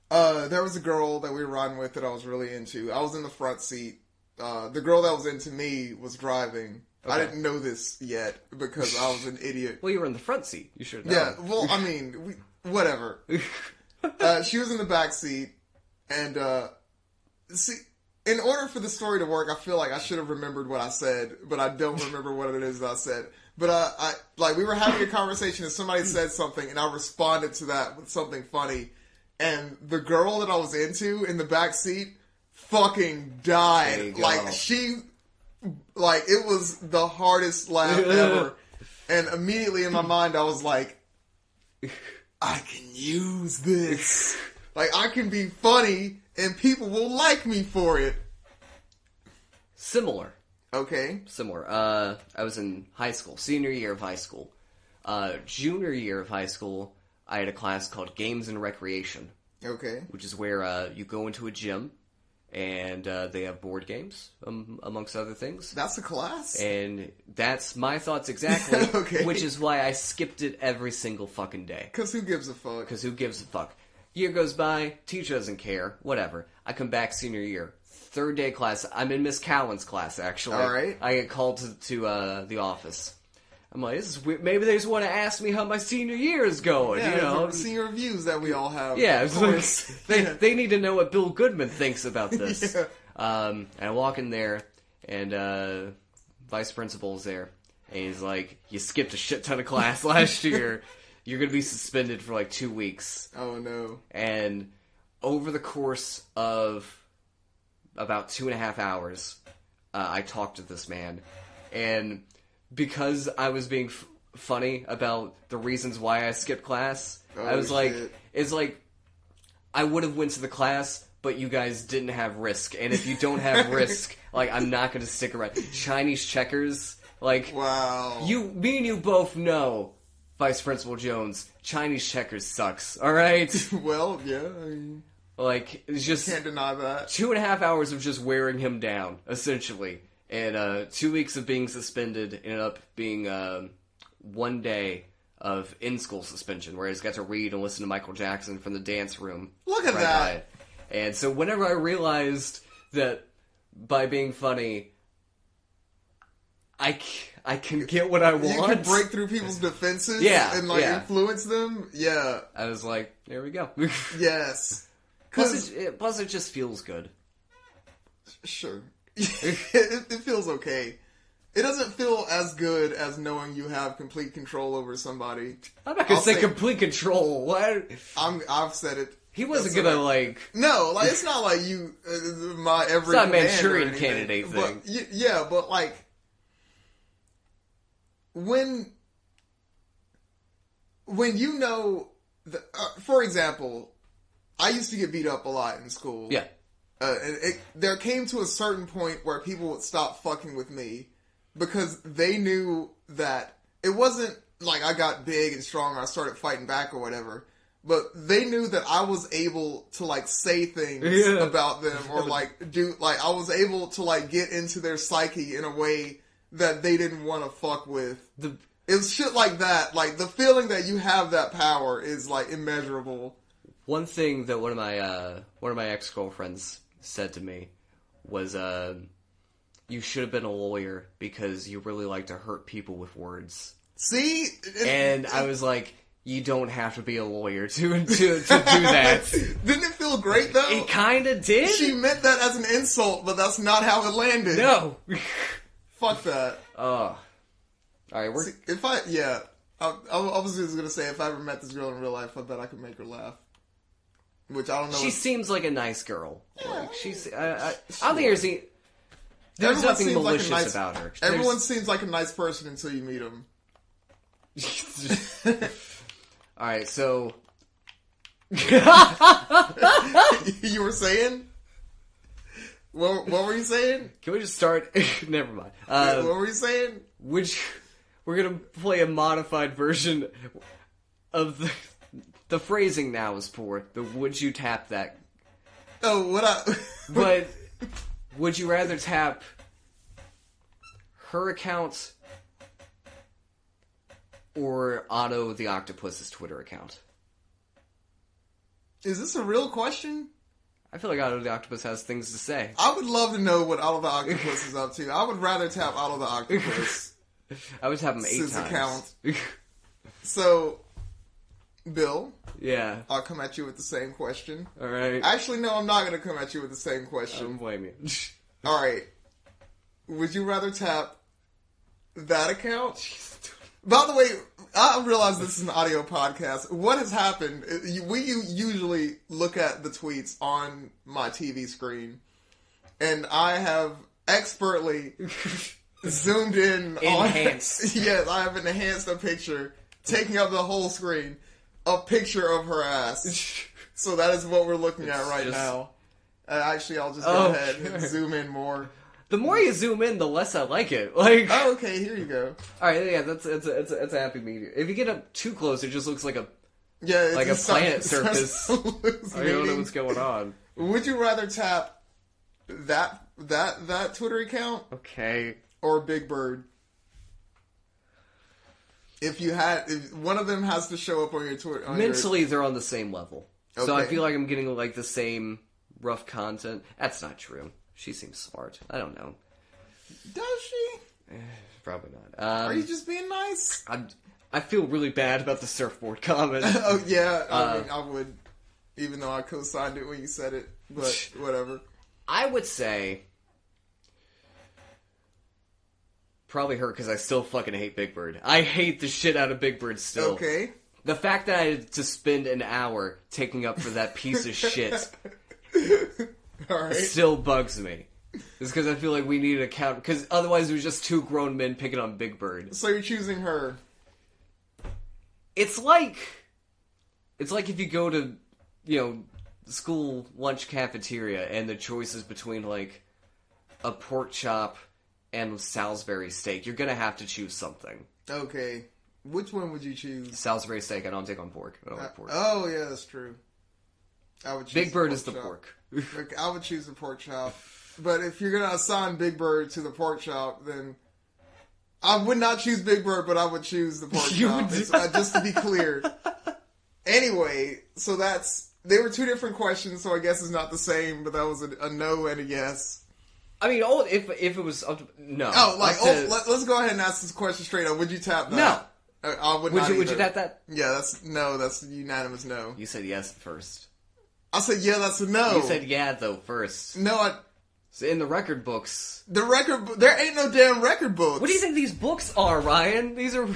there was a girl that we were riding with that I was really into. I was in the front seat. The girl that was into me was driving. Okay. I didn't know this yet because I was an idiot. Well, you were in the front seat. You should have known. Yeah, well, I mean, whatever. She was in the back seat, and see, in order for the story to work, I feel like I should have remembered what I said, but I don't remember what it is that I said. But I like we were having a conversation, and somebody said something, and I responded to that with something funny, and the girl that I was into in the back seat fucking died. Like she. Like, it was the hardest laugh ever. And immediately in my mind, I was like, I can use this. Like, I can be funny, and people will like me for it. Similar. Okay. Similar. I was in high school, senior year of high school. Junior year of high school, I had a class called Games and Recreation. Okay. Which is where you go into a gym. And they have board games, amongst other things. That's a class? And that's my thoughts exactly. Okay. Which is why I skipped it every single fucking day. Because who gives a fuck? Because who gives a fuck? Year goes by, teacher doesn't care, whatever. I come back senior year. Third day class. I'm in Miss Cowan's class, actually. All right. I get called to the office. I'm like, this is weird. Maybe they just want to ask me how my senior year is going, yeah, you know? Senior reviews that we all have. Yeah, of course. They need to know what Bill Goodman thinks about this. Yeah. And I walk in there, and vice principal's there, and he's like, you skipped a shit ton of class last year. You're going to be suspended for like 2 weeks. Oh, no. And over the course of about 2.5 hours, I talked to this man, and... because I was being funny about the reasons why I skipped class, I was like, it's like, I would have went to the class, but you guys didn't have Risk. And if you don't have Risk, like, I'm not going to stick around. Chinese checkers, like, wow. Me and you both know, Vice Principal Jones, Chinese checkers sucks, alright? Well, yeah, I mean... like, it's just... Can't deny that. 2.5 hours of just wearing him down, essentially. And 2 weeks of being suspended ended up being 1 day of in-school suspension, where I just got to read and listen to Michael Jackson from the dance room. Look at that! And so whenever I realized that by being funny, I can get what I want. You can break through people's defenses and influence them. Yeah. I was like, there we go. Yes. Plus, it just feels good. Sure. it feels okay. It doesn't feel as good as knowing you have complete control over somebody. I'm not gonna say complete control. What? I've said it. He wasn't gonna like. No, like it's not like you. My every. It's not a Manchurian Candidate thing. But, yeah, but like when you know, for example, I used to get beat up a lot in school. Yeah. There came to a certain point where people would stop fucking with me because they knew that it wasn't like I got big and strong or I started fighting back or whatever, but they knew that I was able to like say things about them or like do like I was able to like get into their psyche in a way that they didn't want to fuck with. It was shit like that. Like the feeling that you have that power is like immeasurable. One thing that one of my ex-girlfriends said to me was, you should have been a lawyer because you really like to hurt people with words. See? And I was like, you don't have to be a lawyer to do that. Didn't it feel great, though? It kinda did. She meant that as an insult, but that's not how it landed. No. Fuck that. Alright, I was just gonna say, if I ever met this girl in real life, I bet I could make her laugh. Which I don't know. She seems like a nice girl. Yeah, like she's. I don't think there's nothing malicious about her. Everyone seems like a nice person until you meet them. All right, so you were saying? What were you saying? Can we just start? Never mind. What were you saying? We're gonna play a modified version of the phrasing now is for the would you tap that? Oh, But would you rather tap her account or Otto the Octopus's Twitter account? Is this a real question? I feel like Otto the Octopus has things to say. I would love to know what Otto the Octopus is up to. I would rather tap Otto the Octopus. I would tap him 8 times. Account. So, Bill. Yeah. I'll come at you with the same question. Alright. Actually, no, I'm not going to come at you with the same question. I don't blame you. Alright. Would you rather tap that account? By the way, I realize this is an audio podcast. What has happened? We usually look at the tweets on my TV screen, and I have expertly zoomed in Enhanced. Yes, I have enhanced a picture, taking up the whole screen, a picture of her ass. So that is what we're looking at right now. Actually, I'll just go ahead and zoom in more. The more you zoom in, the less I like it. Like, oh, okay, here you go. All right, yeah, it's a happy medium. If you get up too close, it just looks like a a planet surface. I don't know what's going on. Would you rather tap that Twitter account? Okay. Or Big Bird? If one of them has to show up on your Twitter, mentally they're on the same level, okay. So I feel like I'm getting like the same rough content. That's not true. She seems smart. I don't know. Does she? Probably not. Are you just being nice? I feel really bad about the surfboard comment. Oh yeah, I mean, I would, even though I co-signed it when you said it, but whatever. I would say probably her because I still fucking hate Big Bird. I hate the shit out of Big Bird still. Okay. The fact that I had to spend an hour taking up for that piece of shit. Alright. Still bugs me. It's because I feel like we need an account. Because otherwise it was just two grown men picking on Big Bird. So you're choosing her. It's like if you go to, school lunch cafeteria and the choice is between, like, a pork chop and Salisbury steak. You're gonna have to choose something. Okay. Which one would you choose? Salisbury steak. I don't take on pork. I don't like pork. Oh, yeah, that's true. I would choose Big Bird is the pork. I would choose the pork chop. But if you're going to assign Big Bird to the pork chop, then I would not choose Big Bird, but I would choose the pork chop. Just to be clear. Anyway, so they were two different questions, so I guess it's not the same, but that was a no and a yes. I mean, if it was... No. Oh, let's go ahead and ask this question straight up. Would you tap that? No. I would not. Would you tap that? Yeah, that's a unanimous no. You said yes first. I said, yeah, that's a no. You said yeah, though, first. No, So in the record books. there ain't no damn record books. What do you think these books are, Ryan? These are...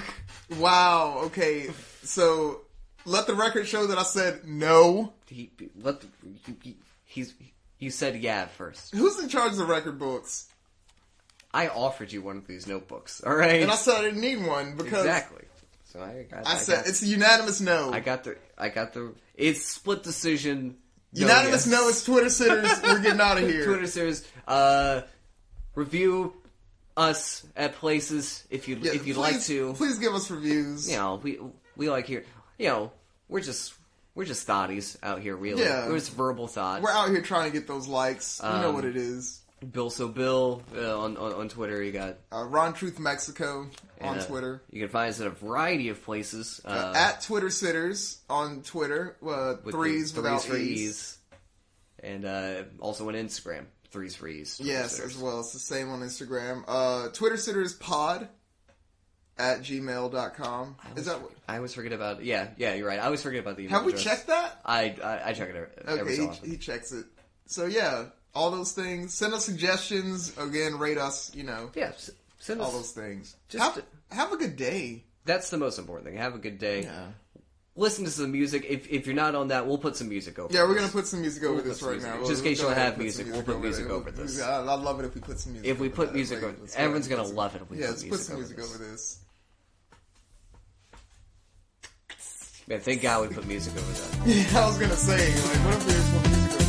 Wow, okay. So, let the record show that I said no. You said yeah at first. Who's in charge of the record books? I offered you one of these notebooks, alright? And I said I didn't need one because... Exactly. So I said it's a unanimous no. I got the... It's split decision. Unanimous no, it's Twitter sitters. We're getting out of here. Twitter sitters. Review us at places if you'd like to. Please give us reviews. You know, we like here. You know, we're just thotties out here, really. Yeah. We're just verbal thought. We're out here trying to get those likes. You know what it is. Bill on Twitter. You got Ron Truth Mexico on Twitter. You can find us at a variety of places. At Twitter Sitters on Twitter. Threes without for E's. And also on Instagram. Threes for E's. Yes, as well. It's the same on Instagram. Twitter Sitters Pod at gmail.com. Is that what? I always forget about... Yeah, you're right. I always forget about the email Have we address. checked that? I check it every so often. He checks it. So yeah, all those things. Send us suggestions. Again, rate us, Yeah, send us... all those things. Just have a good day. That's the most important thing. Have a good day. Yeah. Listen to some music. If you're not on that, we'll put some music over. Yeah, we're gonna put some music over this right now. Just in case you don't have music, we'll put music over this. I'd love it if we put some music. If we put music over, everyone's gonna love it if we put some music over this. Man, thank God we put music over that. Yeah, I was gonna say, like, what if we put music over